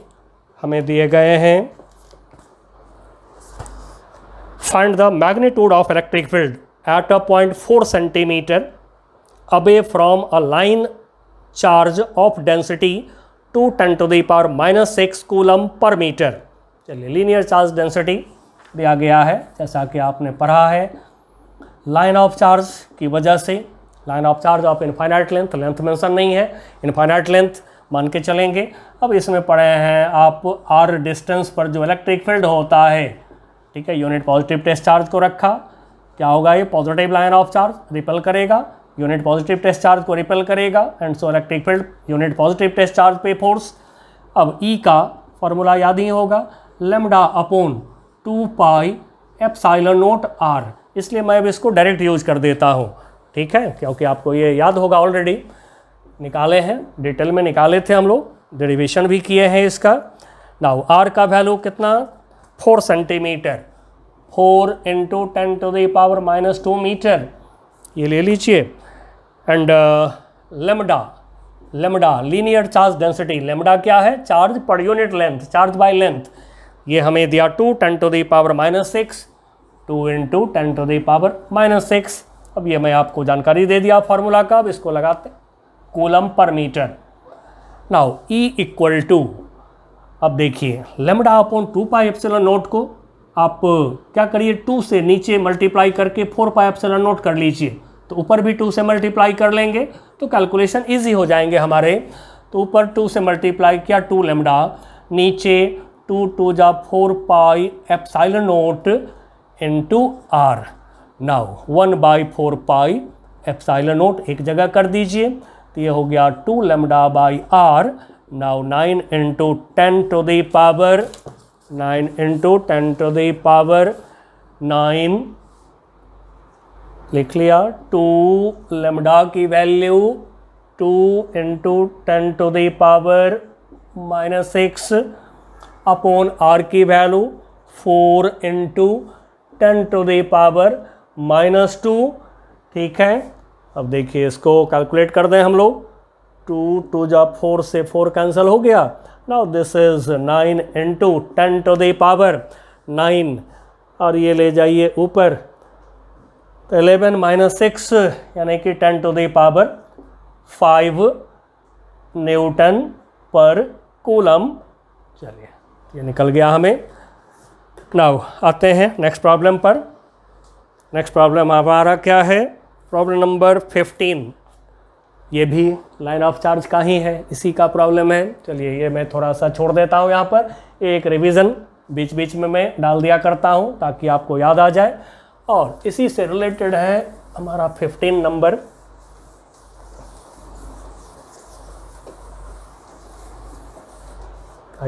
हमें दिए गए हैं, find the magnitude of electric field at a point 4 centimetre away from a line charge of density 2 10 to the power -6 coulomb पर मीटर। चलिए लीनियर चार्ज डेंसिटी दिया गया है, जैसा कि आपने पढ़ा है। लाइन ऑफ चार्ज की वजह से, line of charge of infinite length mention नहीं है, इनफाइनाइट लेंथ मान के चलेंगे। अब इसमें पढ़े हैं आप r डिस्टेंस पर जो इलेक्ट्रिक फील्ड होता है, ठीक है, यूनिट पॉजिटिव टेस्ट चार्ज को रखा, क्या होगा, ये positive line of charge repel करेगा, यूनिट पॉजिटिव टेस्ट चार्ज को रिपेल करेगा, and so electric field unit positive test charge पे फोर्स। अब E का फॉर्मूला याद ही होगा, lambda upon 2 pi epsilon nought r, इसलिए मैं अब इसको डायरेक्ट यूज कर देता हूँ, ठीक है, क्योंकि आपको ये याद होगा, ऑलरेडी निकाले हैं, डिटेल में निकाले थे हम लोग, डेरिवेशन भी किए हैं इसका। नाउ r का वैल्यू कितना, 4 सेंटीमीटर, 4 इंटू 10⁻⁻² मीटर, ये ले लीजिए। And lambda linear charge density, lambda क्या है? Charge per unit length, charge by length, ये हमें दिया 2 10⁻⁻6, 2 इंटू 10⁻⁻6। अब ये मैं आपको जानकारी दे दिया फार्मूला का, अब इसको लगाते, कूलम पर metre. Now E equal to, अब देखिए लेमडा अपॉन 2πε0 को आप क्या करिए, 2 से नीचे मल्टीप्लाई करके 4πε0 कर लीजिए, तो ऊपर भी 2 से मल्टीप्लाई कर लेंगे तो कैलकुलेशन इजी हो जाएंगे हमारे। तो ऊपर 2 से मल्टीप्लाई किया 2 लेमडा, नीचे 2 2 जा 4πε0 इंटू आर। नाउ 1/4πε0 एक जगह कर दीजिए, तो ये हो गया 2 lambda by R. Now 9 into 10⁻9 लिख लिया। 2 लेमडा की वैल्यू 2 इंटू 10⁻⁻6 अपॉन आर की वैल्यू 4 इंटू 10⁻⁻2। ठीक है, अब देखिए इसको कैलकुलेट कर दें हम लोग। 2 2 जा 4 से 4 कैंसिल हो गया। नाउ दिस इज 9 इंटू 10⁻9 और ये ले जाइए ऊपर, तो 11 - 6 यानी कि 10⁻5 न्यूटन पर कूलम। चलिए ये निकल गया हमें। नाउ आते हैं नेक्स्ट प्रॉब्लम पर। नेक्स्ट प्रॉब्लम हमारा क्या है? Problem number 15। ये भी लाइन ऑफ चार्ज का ही है, इसी का प्रॉब्लम है। चलिए ये मैं थोड़ा सा छोड़ देता हूँ यहाँ पर, एक रिवीजन बीच बीच में मैं डाल दिया करता हूँ ताकि आपको याद आ जाए। और इसी से रिलेटेड है हमारा 15 नंबर।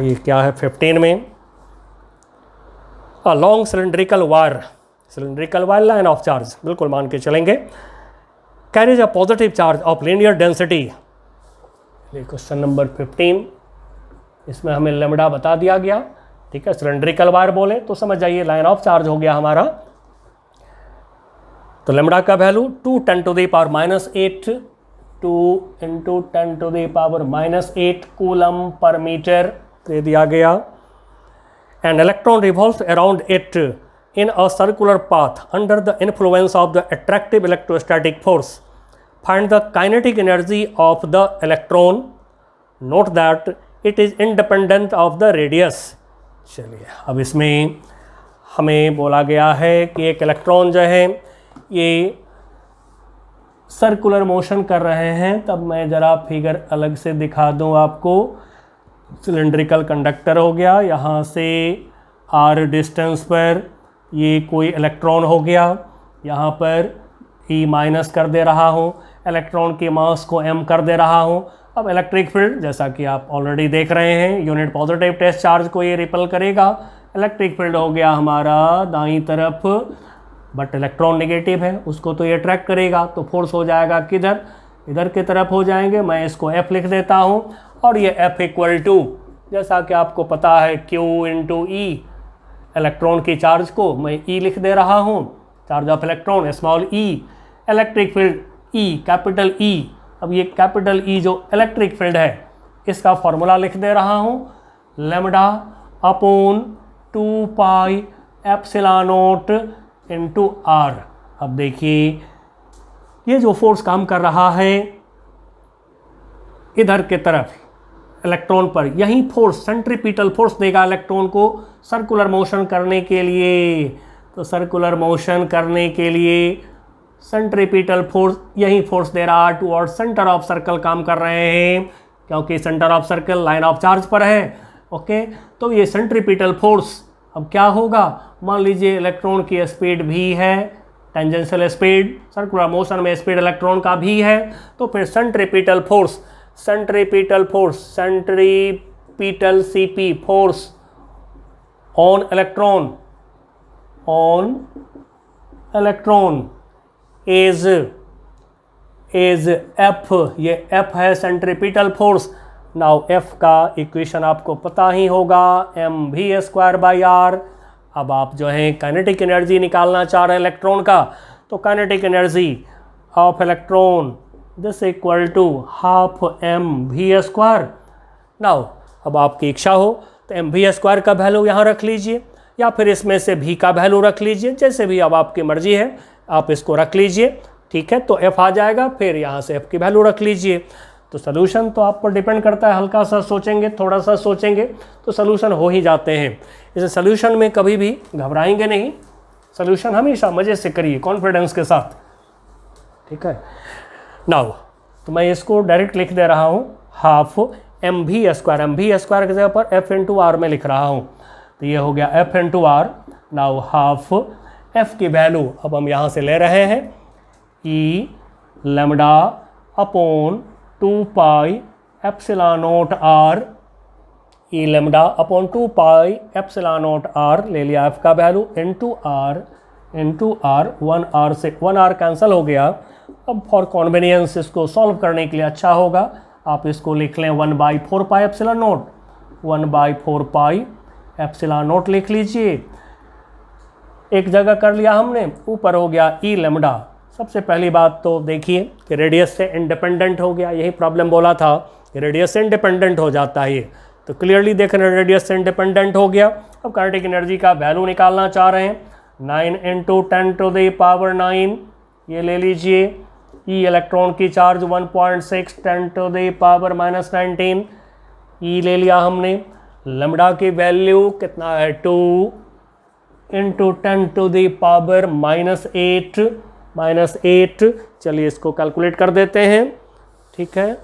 ये क्या है 15 में? A long cylindrical wire line of charge, बिल्कुल मान के चलेंगे, carries a positive charge of linear density. Question number 15, इसमें हमें लेमडा बता दिया गया। ठीक है, सिलेंड्रिकल वायर बोले तो समझ जाइए लाइन ऑफ चार्ज हो गया हमारा। तो लेमडा का वैल्यू 2 10⁻⁻8, 2 इंटू 10⁻⁻8 कूलम पर मीटर दे दिया गया। And electron revolves around it in a circular path under the influence of the attractive electrostatic force. Find the kinetic energy of the electron. Note that it is independent of the radius. चलिए अब इसमें हमें बोला गया है कि एक इलेक्ट्रॉन जो है ये सर्कुलर मोशन कर रहे हैं। तब मैं ज़रा फिगर अलग से दिखा दूं आपको। सिलेंड्रिकल कंडक्टर हो गया, यहाँ से r डिस्टेंस पर ये कोई इलेक्ट्रॉन हो गया, यहाँ पर E माइनस कर दे रहा हूँ, इलेक्ट्रॉन के मास को m कर दे रहा हूँ। अब इलेक्ट्रिक फील्ड जैसा कि आप ऑलरेडी देख रहे हैं, यूनिट पॉजिटिव टेस्ट चार्ज को ये रिपल करेगा। इलेक्ट्रिक फील्ड हो गया हमारा दाईं तरफ, बट इलेक्ट्रॉन नेगेटिव है, उसको तो ये अट्रैक्ट करेगा, तो फोर्स हो जाएगा किधर? इधर की तरफ हो जाएंगे। मैं इसको F लिख देता हूँ और ये F इक्वल टू, जैसा कि आपको पता है, Q इंटू E, इलेक्ट्रॉन की चार्ज को मैं E लिख दे रहा हूँ, charge of electron small e, electric field E capital E। अब ये कैपिटल E जो इलेक्ट्रिक फील्ड है इसका फॉर्मूला लिख दे रहा हूँ, लेमडा अपॉन 2πε0 इंटू r। अब देखिए ये जो फोर्स काम कर रहा है इधर के तरफ इलेक्ट्रॉन पर, यही फोर्स सेंट्रीपिटल फोर्स देगा इलेक्ट्रॉन को सर्कुलर मोशन करने के लिए। तो सर्कुलर मोशन करने के लिए सेंट्रीपिटल फोर्स यही फोर्स दे रहा है, टुवर्ड्स सेंटर ऑफ सर्कल काम कर रहे हैं, क्योंकि centre of circle line of charge पर है। ओके, तो ये सेंट्रीपिटल फोर्स अब क्या होगा? मान लीजिए इलेक्ट्रॉन की स्पीड भी है, टेंजेंशियल स्पीड, सर्कुलर मोशन में स्पीड इलेक्ट्रॉन का भी है, तो फिर centripetal CP force on electron is F, ये F है सेंट्रीपिटल फोर्स। नाउ F का इक्वेशन आपको पता ही होगा, mv² बाई r अब आप जो है काइनेटिक एनर्जी निकालना चाह रहे हैं इलेक्ट्रॉन का, तो kinetic energy of electron this equal to half mv²। Now अब आपकी इच्छा हो तो mv² का वैल्यू यहाँ रख लीजिए, या फिर इसमें से v का वैल्यू रख लीजिए, जैसे भी अब आपकी मर्जी है आप इसको रख लीजिए, ठीक है। तो f आ जाएगा, फिर यहाँ से f की वैल्यू रख लीजिए। तो सोल्यूशन तो आप पर डिपेंड करता है, हल्का सा सोचेंगे, थोड़ा सा सोचेंगे तो सोल्यूशन हो ही जाते हैं। इसे सोल्यूशन में कभी भी घबराएंगे नहीं, सोल्यूशन हमेशा मज़े से करिए, कॉन्फिडेंस के साथ, ठीक है। नाउ तो मैं इसको डायरेक्ट लिख दे रहा हूँ, हाफ mv² की जगह पर f इंटू आर में लिख रहा हूँ, तो ये हो गया f into R. Now half f की वैल्यू अब हम यहाँ से ले रहे हैं e lambda upon 2 pi epsilon nought r, E lambda upon 2 pi epsilon nought r ले लिया f का वैल्यू इंटू r 1r से 1r कैंसिल हो गया। अब फॉर कॉन्वीनियंस इसको सॉल्व करने के लिए अच्छा होगा आप इसको लिख लें 1/4 pi epsilon not, 1/4 pi epsilon not लिख लीजिए। एक जगह कर लिया हमने, ऊपर हो गया ई लैम्डा। सबसे पहली बात तो देखिए कि रेडियस से इंडिपेंडेंट हो गया, यही प्रॉब्लम बोला था कि रेडियस से इंडिपेंडेंट हो जाता है ये, तो क्लियरली देख रहे हैं रेडियस से इंडिपेंडेंट हो गया। अब काइनेटिक एनर्जी का वैल्यू निकालना चाह रहे हैं, 9 × 10⁻⁹ ये ले लीजिए। ई इलेक्ट्रॉन की चार्ज 1.6 10⁻⁻19 ई ले लिया हमने। लैम्डा की वैल्यू कितना है 2 × 10⁻⁻8। चलिए इसको कैलकुलेट कर देते हैं, ठीक है,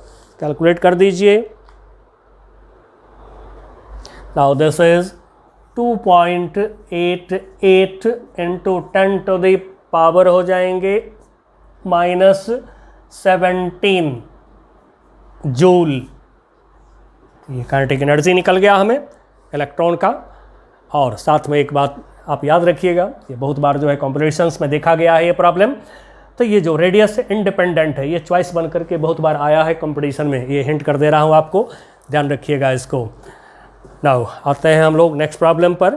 कैलकुलेट कर दीजिए। नाउ दिस इज 2.88 × 10⁻⁻ हो जाएंगे -17 जूल। ये काइनेटिक एनर्जी निकल गया हमें इलेक्ट्रॉन का। और साथ में एक बात आप याद रखिएगा, ये बहुत बार जो है कॉम्पिटिशन्स में देखा गया है ये प्रॉब्लम, तो ये जो रेडियस से इंडिपेंडेंट है ये चॉइस बन करके बहुत बार आया है कंपटीशन में, ये हिंट कर दे रहा हूँ आपको, ध्यान रखिएगा इसको। नाउ आते हैं हम लोग नेक्स्ट प्रॉब्लम पर।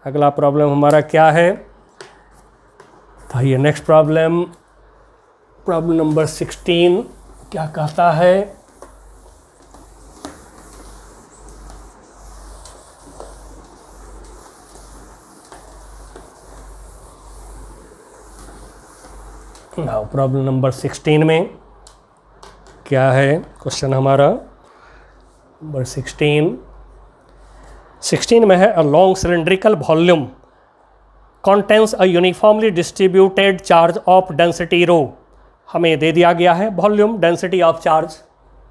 अगला प्रॉब्लम हमारा क्या है, तो ये नेक्स्ट प्रॉब्लम नंबर 16 क्या कहता है। नाउ प्रॉब्लम नंबर 16 में क्या है क्वेश्चन हमारा, नंबर 16 में है a long cylindrical volume contains a uniformly distributed charge of density rho। हमें दे दिया गया है volume density of charge,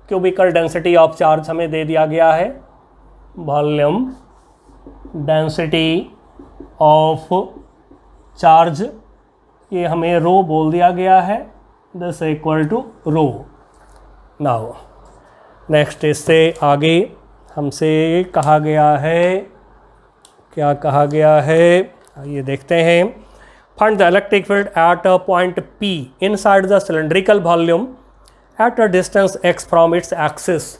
cubical density of charge हमें दे दिया गया है, वॉल्यूम डेंसिटी ऑफ चार्ज ये हमें रो बोल दिया गया है, this equal to rho. Now next इससे आगे हमसे कहा गया है, क्या कहा गया है ये देखते हैं। Find the electric field at a point P inside the cylindrical volume at a distance x from its axis.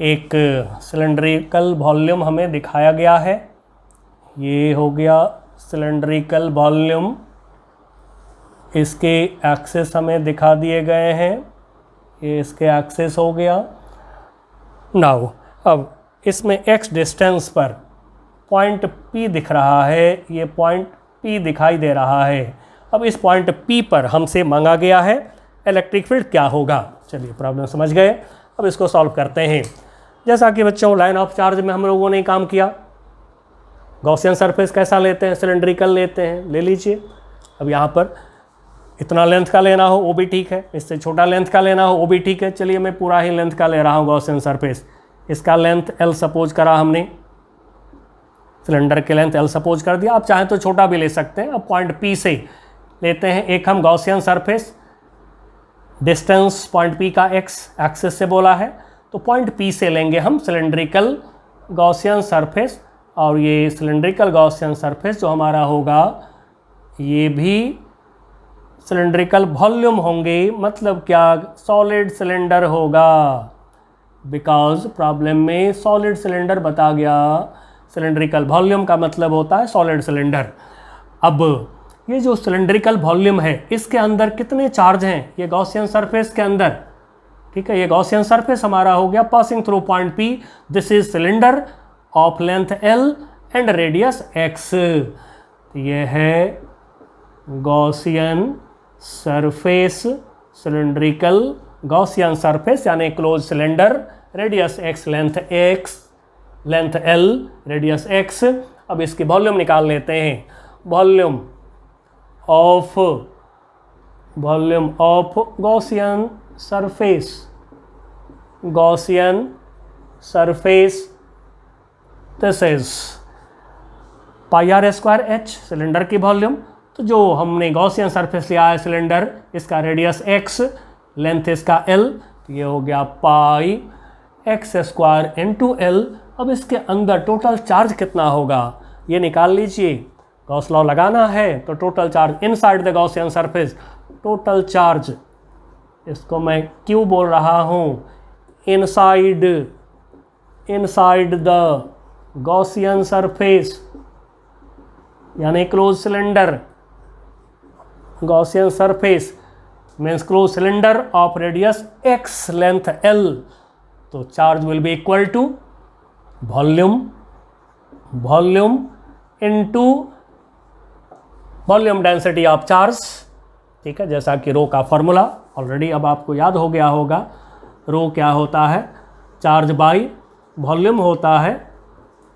एक सिलेंड्रिकल वॉल्यूम हमें दिखाया गया है, ये हो गया सिलेंड्रिकल वॉल्यूम, इसके एक्सिस हमें दिखा दिए गए हैं, ये इसके एक्सिस हो गया। नाउ अब इसमें x डिस्टेंस पर पॉइंट P दिख रहा है, ये पॉइंट P दिखाई दे रहा है। अब इस पॉइंट P पर हमसे मांगा गया है इलेक्ट्रिक फील्ड क्या होगा। चलिए प्रॉब्लम समझ गए, अब इसको सॉल्व करते हैं। जैसा कि बच्चों लाइन ऑफ चार्ज में हम लोगों ने काम किया, गॉसियन सरफेस कैसा लेते हैं, सिलेंड्रिकल लेते हैं, ले लीजिए। अब यहाँ पर इतना लेंथ का लेना हो वो भी ठीक है, इससे छोटा लेंथ का लेना हो वो भी ठीक है। चलिए मैं पूरा ही लेंथ का ले रहा हूँ गॉसियन सरफेस, इसका लेंथ L सपोज करा हमने, सिलेंडर के लेंथ L सपोज कर दिया। आप चाहें तो छोटा भी ले सकते हैं। अब पॉइंट P से लेते हैं एक हम Gaussian surface, distance point P का x एक्सिस से बोला है, तो पॉइंट P से लेंगे हम सिलेंड्रिकल गॉसियन सरफेस, और ये सिलेंड्रिकल गॉसियन सरफेस जो हमारा होगा ये भी सिलेंड्रिकल वॉल्यूम होंगे, मतलब क्या सॉलिड सिलेंडर होगा, बिकॉज प्रॉब्लम में सॉलिड सिलेंडर बता गया, सिलेंड्रिकल वॉल्यूम का मतलब होता है सॉलिड सिलेंडर। अब ये जो सिलेंड्रिकल वॉल्यूम है इसके अंदर कितने चार्ज हैं, ये गॉसियन सरफेस के अंदर, ठीक है, ये गॉसियन सरफेस हमारा हो गया passing through point P। This is cylinder of length L and radius X। ये है Gaussian surface, cylindrical Gaussian surface यानी close cylinder, radius X, length L, radius X। अब इसकी वॉल्यूम निकाल लेते हैं। Volume of Gaussian surface this is pi R square H cylinder की वॉल्यूम। तो जो हमने गॉसियन सरफेस लिया है सिलेंडर, इसका रेडियस X, लेंथ इसका L, तो ये हो गया पाई X स्क्वायर इंटू L। अब इसके अंदर टोटल चार्ज कितना होगा ये निकाल लीजिए। गॉस लॉ लगाना है तो total charge inside the Gaussian surface, total charge, इसको मैं Q बोल रहा हूँ, इनसाइड द गॉसियन सरफेस यानी close cylinder, Gaussian surface means close cylinder of radius X, length L। तो charge will be equal to volume into volume density of charge, ठीक है, जैसा कि रो का फॉर्मूला ऑलरेडी अब आपको याद हो गया होगा। रो क्या होता है, चार्ज बाई वॉल्यूम होता है,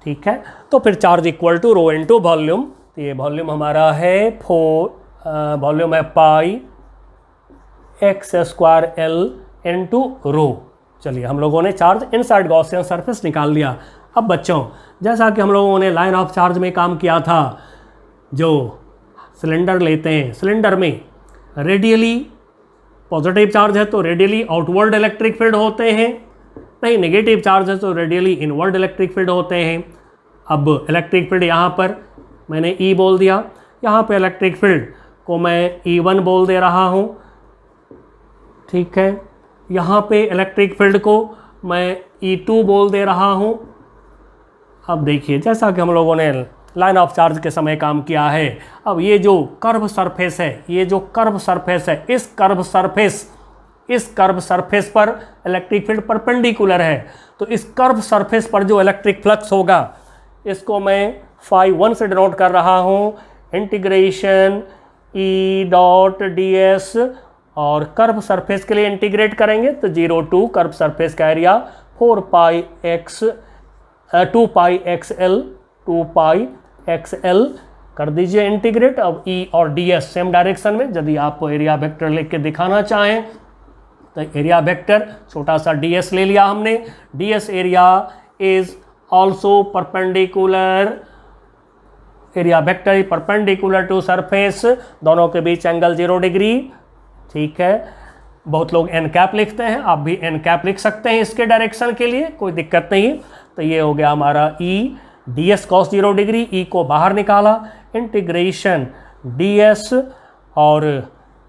ठीक है। तो फिर charge equal to rho into volume. तो ये वॉल्यूम हमारा है वॉल्यूम है pi X square L into rho. चलिए हम लोगों ने चार्ज इनसाइड गॉसियन सरफेस निकाल लिया। अब बच्चों, जैसा कि हम लोगों ने लाइन ऑफ चार्ज में काम किया था, जो सिलेंडर लेते हैं, सिलेंडर में रेडियली पॉजिटिव चार्ज है तो रेडियली आउटवर्ड इलेक्ट्रिक फील्ड होते हैं, नहीं नेगेटिव चार्ज है तो रेडियली इनवर्ड इलेक्ट्रिक फील्ड होते हैं। अब इलेक्ट्रिक फील्ड यहाँ पर मैंने E बोल दिया, यहाँ पे इलेक्ट्रिक फील्ड को मैं E1 बोल दे रहा हूँ, ठीक है। यहाँ पे इलेक्ट्रिक फील्ड को मैं E2 बोल दे रहा हूँ। अब देखिए, जैसा कि हम लोगों ने लाइन ऑफ चार्ज के समय काम किया है, अब ये जो कर्व सरफेस है, इस कर्व सरफेस पर इलेक्ट्रिक फील्ड परपेंडिकुलर है। तो इस कर्व सरफेस पर जो इलेक्ट्रिक फ्लक्स होगा, इसको मैं φ1 से डिनोट कर रहा हूँ, इंटीग्रेशन E.ds, और कर्व सरफेस के लिए इंटीग्रेट करेंगे तो 0 टू कर्व सरफेस का एरिया 2 पाई XL कर दीजिए इंटीग्रेट। अब E और DS सेम डायरेक्शन में, यदि आप एरिया वेक्टर लिख के दिखाना चाहें तो एरिया वेक्टर छोटा सा DS ले लिया हमने। DS area is also perpendicular, area vector perpendicular to surface, दोनों के बीच एंगल 0 डिग्री, ठीक है। बहुत लोग एन कैप लिखते हैं, आप भी एन कैप लिख सकते हैं इसके डायरेक्शन के लिए, कोई दिक्कत नहीं। तो ये हो गया हमारा E ds cos 0 degree, E को बाहर निकाला, इंटीग्रेशन ds और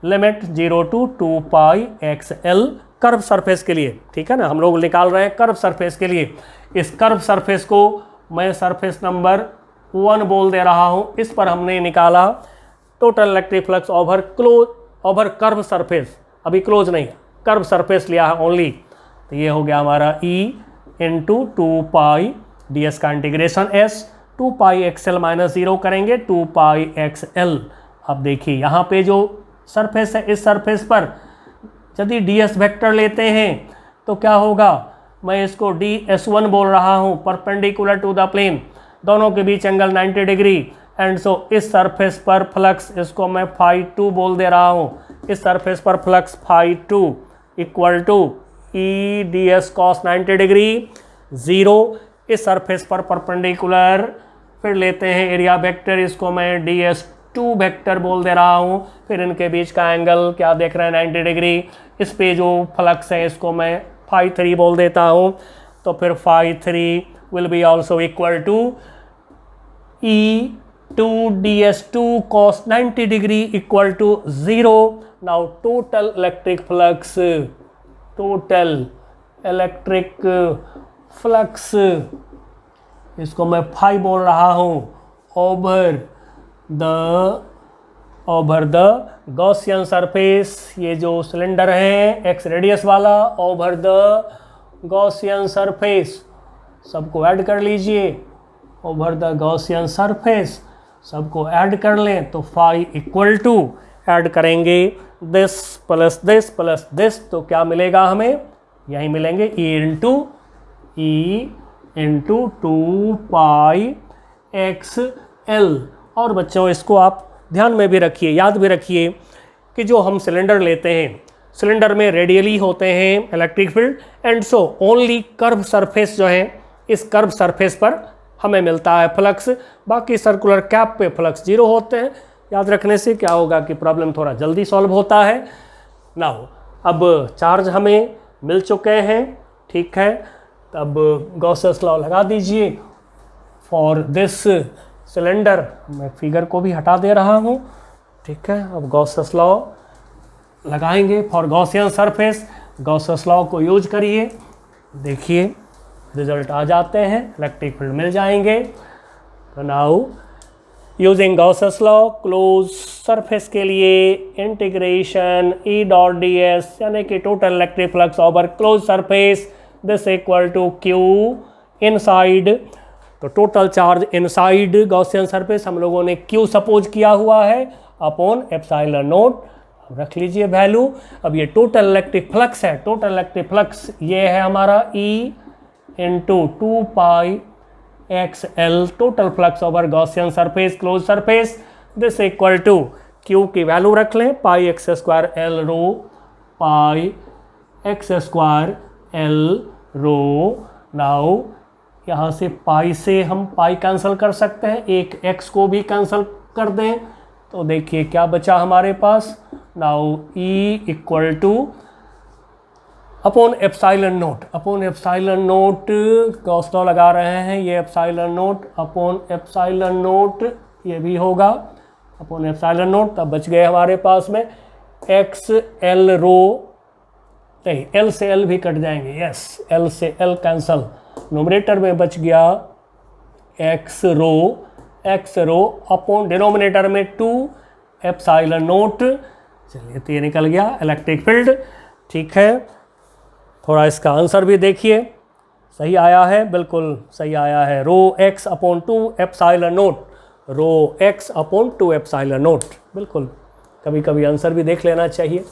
limit 0 to 2 pi XL curve surface के लिए, ठीक है ना। हम लोग निकाल रहे हैं कर्व सरफेस के लिए। इस कर्व सरफेस को मैं सरफेस नंबर 1 बोल दे रहा हूँ। इस पर हमने निकाला total electric flux over curve surface, अभी क्लोज नहीं, कर्व सरफेस लिया है ओनली। तो ये हो गया हमारा E इंटू 2 पाई ds का integration S, 2 pi XL minus 0 करेंगे 2 पाई XL। अब देखिए यहाँ पे जो सरफेस है, इस सरफेस पर यदि ds वेक्टर लेते हैं तो क्या होगा, मैं इसको ds1 बोल रहा हूँ, परपेंडिकुलर टू द प्लेन, दोनों के बीच एंगल 90 डिग्री। एंड सो इस सरफेस पर फ्लक्स, इसको मैं φ2 बोल दे रहा हूँ, इस सरफेस पर flux φ2 equal to E ds cos 90 degree 0। इस सरफेस पर परपेंडिकुलर फिर लेते हैं एरिया वेक्टर, इसको मैं ds2 वेक्टर बोल दे रहा हूँ, फिर इनके बीच का एंगल क्या देख रहे हैं 90 डिग्री। इस पे जो फ्लक्स है इसको मैं φ3 बोल देता हूँ, तो फिर φ3 will be also equal to E2 ds2 cos 90 degree equal to 0। Now total electric flux इसको मैं फाई बोल रहा हूँ, ओवर द गॉसियन सरफेस, ये जो सिलेंडर है एक्स रेडियस वाला, ओवर द गॉसियन सरफेस, सबको ऐड कर लीजिए, ओवर द गॉसियन सरफेस, सबको ऐड कर लें तो फाई इक्वल टू, ऐड करेंगे दिस प्लस दिस, तो क्या मिलेगा हमें, यही मिलेंगे ई इंटू 2 पाई एक्स एल। और बच्चों इसको आप ध्यान में भी रखिए, याद भी रखिए कि जो हम सिलेंडर लेते हैं, सिलेंडर में रेडियली होते हैं electric field, and so only curve surface जो है, इस कर्व सरफेस पर हमें मिलता है फ्लक्स, बाकी सर्कुलर कैप पे फ्लक्स 0 होते हैं। याद रखने से क्या होगा कि प्रॉब्लम थोड़ा जल्दी सॉल्व होता है। नाउ अब चार्ज हमें मिल चुके हैं, ठीक है, तब गॉसेस लॉ लगा दीजिए फॉर दिस सिलेंडर। मैं फिगर को भी हटा दे रहा हूँ, ठीक है। अब गॉसेस लॉ लगाएंगे for Gaussian surface, Gauss's law को यूज करिए, देखिए रिजल्ट आ जाते हैं, इलेक्ट्रिक फील्ड मिल जाएंगे। तो now using Gauss's law close surface के लिए integration E dot D s यानी कि total electric flux over close surface this equal to q inside. तो total charge inside Gaussian surface हम लोगों ने क्यू सपोज किया हुआ है अपॉन एप्सिलॉन नोट, रख लीजिए वैल्यू। अब ये टोटल इलेक्ट्रिक फ्लक्स है, टोटल इलेक्ट्रिक फ्लक्स ये है हमारा E into 2 pi X L, total flux over Gaussian surface close surface this equal to Q की वैल्यू रख लें pi x square L rho, pi x square L rho. Now यहाँ से पाई से हम पाई कैंसिल कर सकते हैं, एक एक्स को भी कैंसिल कर दें तो देखिए क्या बचा हमारे पास। Now E equal to upon epsilon naught, upon epsilon note Gauss law लगा रहे हैं, ये epsilon naught upon epsilon naught ये भी होगा अपॉन एप्सिलॉन नोट। तब बच गए हमारे पास में एक्स एल रो, नहीं एल से एल भी कट जाएंगे, यस एल से एल कैंसल, नोमिनेटर में बच गया एक्स रो अपॉन डिनोमिनेटर में 2 एप्सिलॉन नोट। चलिए तो ये निकल गया इलेक्ट्रिक फील्ड, ठीक है। थोड़ा इसका आंसर भी देखिए, सही आया है, बिल्कुल सही आया है, रो एक्स अपॉन 2 एप्सिलॉन नोट, रो एक्स अपॉन 2 एप्सिलॉन नोट। बिल्कुल कभी कभी आंसर भी देख लेना चाहिए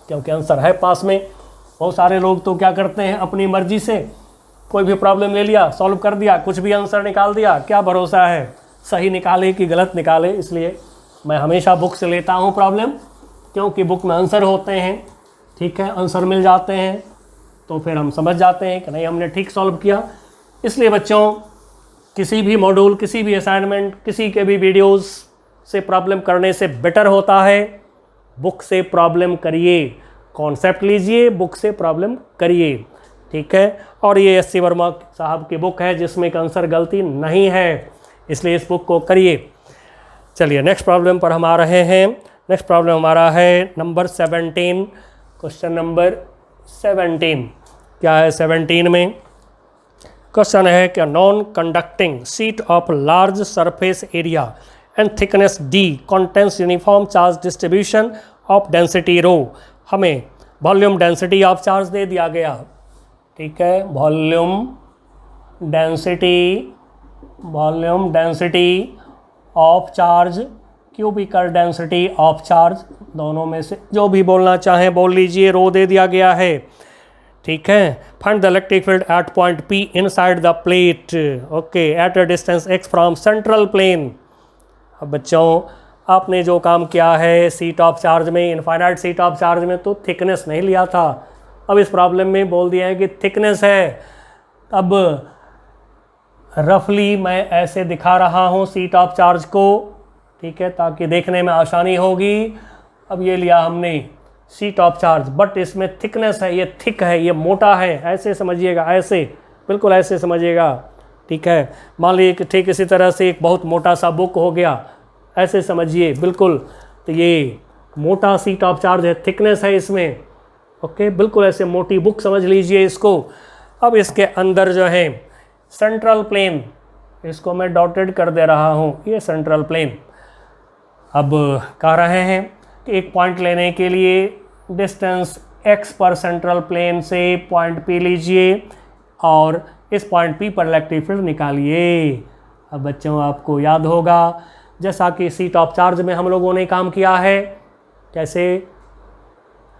क्योंकि आंसर है पास में। बहुत सारे लोग तो क्या करते हैं अपनी मर्जी से कोई भी प्रॉब्लम ले लिया, सॉल्व कर दिया, कुछ भी आंसर निकाल दिया, क्या भरोसा है सही निकाले कि गलत निकाले। इसलिए मैं हमेशा बुक से लेता हूँ प्रॉब्लम, क्योंकि बुक में आंसर होते हैं, ठीक है, आंसर मिल जाते हैं तो फिर हम समझ जाते हैं कि नहीं हमने ठीक सॉल्व किया। इसलिए बच्चों किसी भी मॉड्यूल, किसी भी असाइनमेंट, किसी के भी वीडियोस से प्रॉब्लम करने से बेटर होता है बुक से प्रॉब्लम करिए, कॉन्सेप्ट लीजिए, बुक से प्रॉब्लम करिए, ठीक है। और ये एस.सी. वर्मा साहब की बुक है जिसमें आंसर गलती नहीं है, इसलिए इस बुक को करिए। चलिए नेक्स्ट प्रॉब्लम पर हम आ रहे हैं। नेक्स्ट प्रॉब्लम हमारा है नंबर 17, क्वेश्चन नंबर 17। क्या है 17 में? क्वेश्चन है कि non conducting sheet of large surface area and thickness d contains uniform charge distribution of density rho. हमें वॉल्यूम डेंसिटी ऑफ चार्ज दे दिया गया, ठीक है, volume density of charge, cubical density of charge, दोनों में से जो भी बोलना चाहें बोल लीजिए। रो दे दिया गया है, ठीक है। Find the electric field at point P inside the plate, okay, at a distance x from central plane. अब बच्चों आपने जो काम किया है सीट ऑफ चार्ज में, इनफाइनाइट सीट ऑफ चार्ज में तो थिकनेस नहीं लिया था, अब इस प्रॉब्लम में बोल दिया है कि थिकनेस है। अब रफली मैं ऐसे दिखा रहा हूँ सीट ऑफ चार्ज को, ठीक है, ताकि देखने में आसानी होगी। अब ये लिया हमने शीट ऑफ चार्ज, बट इसमें थिकनेस है, ये थिक है, ये मोटा है, ऐसे समझिएगा, ऐसे बिल्कुल ऐसे समझिएगा, ठीक है। मान लीजिए कि ठीक इसी तरह से एक बहुत मोटा सा बुक हो गया, ऐसे समझिए बिल्कुल। तो ये मोटा शीट ऑफ चार्ज है, थिकनेस है इसमें, ओके, बिल्कुल ऐसे मोटी बुक समझ लीजिए इसको। अब इसके अंदर जो है सेंट्रल प्लेन, इसको मैं डॉटेड कर दे रहा हूँ, ये सेंट्रल प्लेन। अब कह रहे हैं कि एक पॉइंट लेने के लिए डिस्टेंस x पर सेंट्रल प्लेन से पॉइंट P लीजिए और इस पॉइंट P पर इलेक्ट्रिक फील्ड निकालिए। अब बच्चों आपको याद होगा जैसा कि सीट ऑफ चार्ज में हम लोगों ने काम किया है, कैसे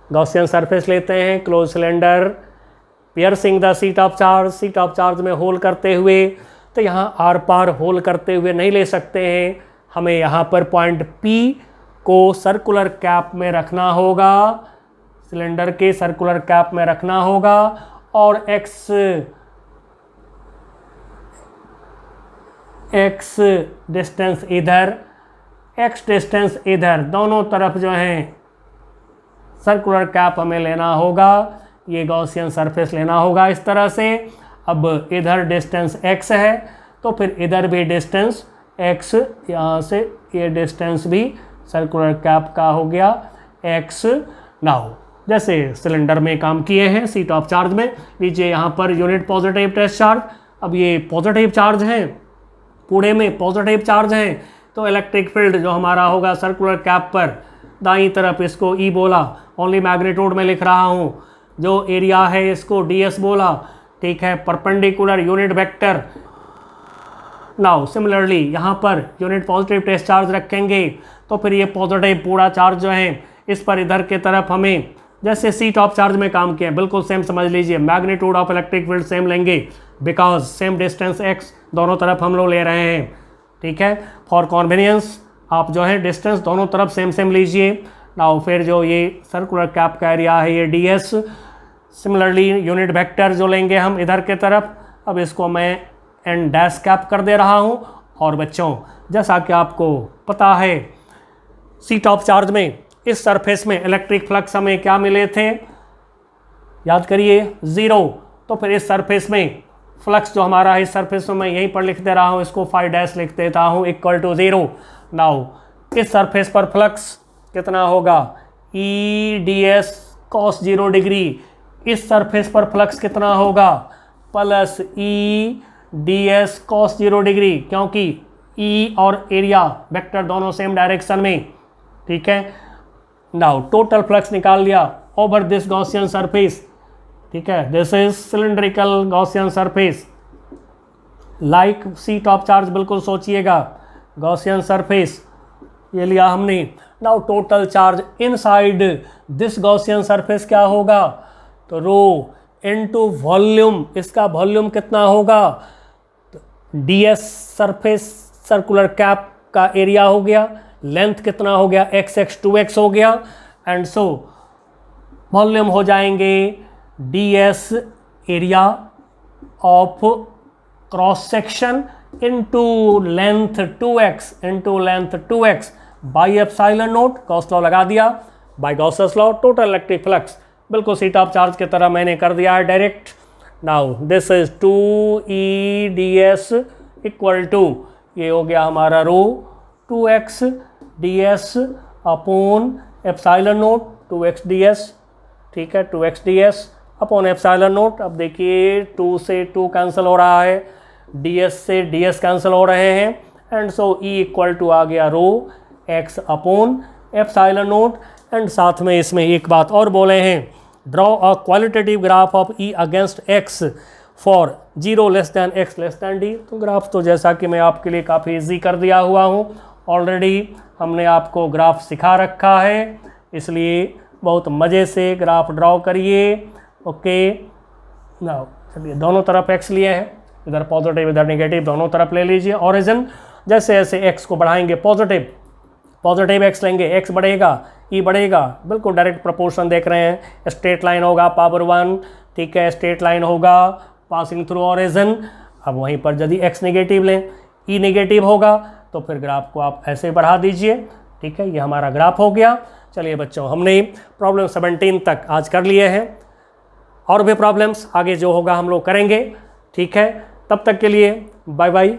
गॉसियन सरफेस लेते हैं, close cylinder, piercing the seat of charge में होल करते हुए, तो यहाँ आर पार होल करते हुए नहीं ले सकते हैं, हमें यहाँ पर पॉइंट P को सर्कुलर कैप में रखना होगा, सिलेंडर के सर्कुलर कैप में रखना होगा और x डिस्टेंस इधर, x डिस्टेंस इधर, दोनों तरफ जो है सर्कुलर कैप हमें लेना होगा, ये गॉसियन सरफेस लेना होगा इस तरह से। अब इधर डिस्टेंस x है तो फिर इधर भी डिस्टेंस x, यहाँ से ये डिस्टेंस भी सर्कुलर कैप का हो गया x। नाउ जैसे सिलेंडर में काम किए हैं सीट ऑफ चार्ज में, लीजिए यहाँ पर यूनिट पॉजिटिव टेस्ट चार्ज। अब ये पॉजिटिव चार्ज हैं, पूरे में पॉजिटिव चार्ज हैं, तो इलेक्ट्रिक फील्ड जो हमारा होगा सर्कुलर कैप पर दाईं तरफ, इसको E बोला, ओनली मैग्नीट्यूड में लिख रहा हूँ, जो एरिया है इसको ds बोला, ठीक है, perpendicular unit vector. Now similarly यहाँ पर यूनिट पॉजिटिव टेस्ट चार्ज रखेंगे तो फिर ये पॉजिटिव पूरा चार्ज जो है इस पर इधर के तरफ हमें जैसे सीट ऑफ चार्ज में काम किया बिल्कुल सेम समझ लीजिए, magnitude of electric field same लेंगे बिकॉज सेम डिस्टेंस x दोनों तरफ हम लोग ले रहे हैं, ठीक है। फॉर कॉन्वीनियंस आप जो है डिस्टेंस दोनों तरफ सेम सेम लीजिए। नाउ फिर जो ये सर्कुलर कैप का एरिया है ये ds, सिमिलरली यूनिट वेक्टर जो लेंगे हम इधर के तरफ, अब इसको मैं n डैश कैप कर दे रहा हूँ। और बच्चों जैसा कि आपको पता है सीट ऑफ चार्ज में इस सरफेस में इलेक्ट्रिक फ्लक्स हमें क्या मिले थे, याद करिए 0, तो फिर इस सरफेस में फ्लक्स जो हमारा है इस सरफेस में मैं यहीं पर लिख दे रहा हूँ, इसको फाई डैश लिख देता हूँ इक्वल टू 0। नाउ इस सरफेस पर फ्लक्स कितना होगा, E D S cos 0 degree, इस सरफेस पर फ्लक्स कितना होगा, plus E D S cos 0 degree, क्योंकि ई और एरिया वेक्टर दोनों सेम डायरेक्शन में, ठीक है। नाउ टोटल फ्लक्स निकाल लिया ओवर दिस गॉसियन सरफेस, ठीक है, this is cylindrical Gaussian surface like seat of charge, बिल्कुल सोचिएगा गॉसियन सरफेस ये लिया हमने। Now total charge inside this Gaussian surface क्या होगा, तो रो इनटू वॉल्यूम, इसका वॉल्यूम कितना होगा, ds सरफेस सर्कुलर कैप का एरिया हो गया, लेंथ कितना हो गया x 2x हो गया, एंड सो वॉल्यूम हो जाएंगे ds area of cross section into length 2x by epsilon note, Gauss law लगा दिया, by Gauss's law, total electric flux बिल्कुल सीट ऑफ चार्ज की तरह मैंने कर दिया है direct. Now this is 2e ds equal to, ये हो गया हमारा rho 2x ds upon epsilon nought 2x ds, ठीक है, 2x ds upon epsilon naught. अब देखिए 2 से 2 कैंसिल हो रहा है, ds से ds कैंसिल हो रहे हैं, and so e equal to आ गया rho x upon epsilon naught. And साथ में इसमें एक बात और बोले हैं, draw a qualitative graph of e against x for 0 less than x less than d। तो ग्राफ तो जैसा कि मैं आपके लिए काफ़ी इजी कर दिया हुआ हूँ, ऑलरेडी हमने आपको ग्राफ सिखा रखा है, इसलिए बहुत मज़े से ग्राफ ड्रॉ करिए। ओके, नाउ चलिए दोनों तरफ x लिए हैं, इधर पॉजिटिव इधर नेगेटिव, दोनों तरफ ले लीजिए। ओरिजिन जैसे जैसे x को बढ़ाएंगे पॉजिटिव x लेंगे, x बढ़ेगा e बढ़ेगा, बिल्कुल डायरेक्ट प्रोपोर्शन देख रहे हैं, स्ट्रेट लाइन होगा पावर 1, ठीक है, स्ट्रेट लाइन होगा पासिंग थ्रू ओरिजिन। अब वहीं पर यदि x नेगेटिव लें, e नेगेटिव होगा, तो फिर ग्राफ को आप ऐसे बढ़ा दीजिए, ठीक है, ये हमारा ग्राफ हो गया। चलिए बच्चों, हमने प्रॉब्लम 17 तक आज कर लिए हैं, और भी प्रॉब्लम्स आगे जो होगा हम लोग करेंगे, ठीक है। तब तक के लिए बाय बाय।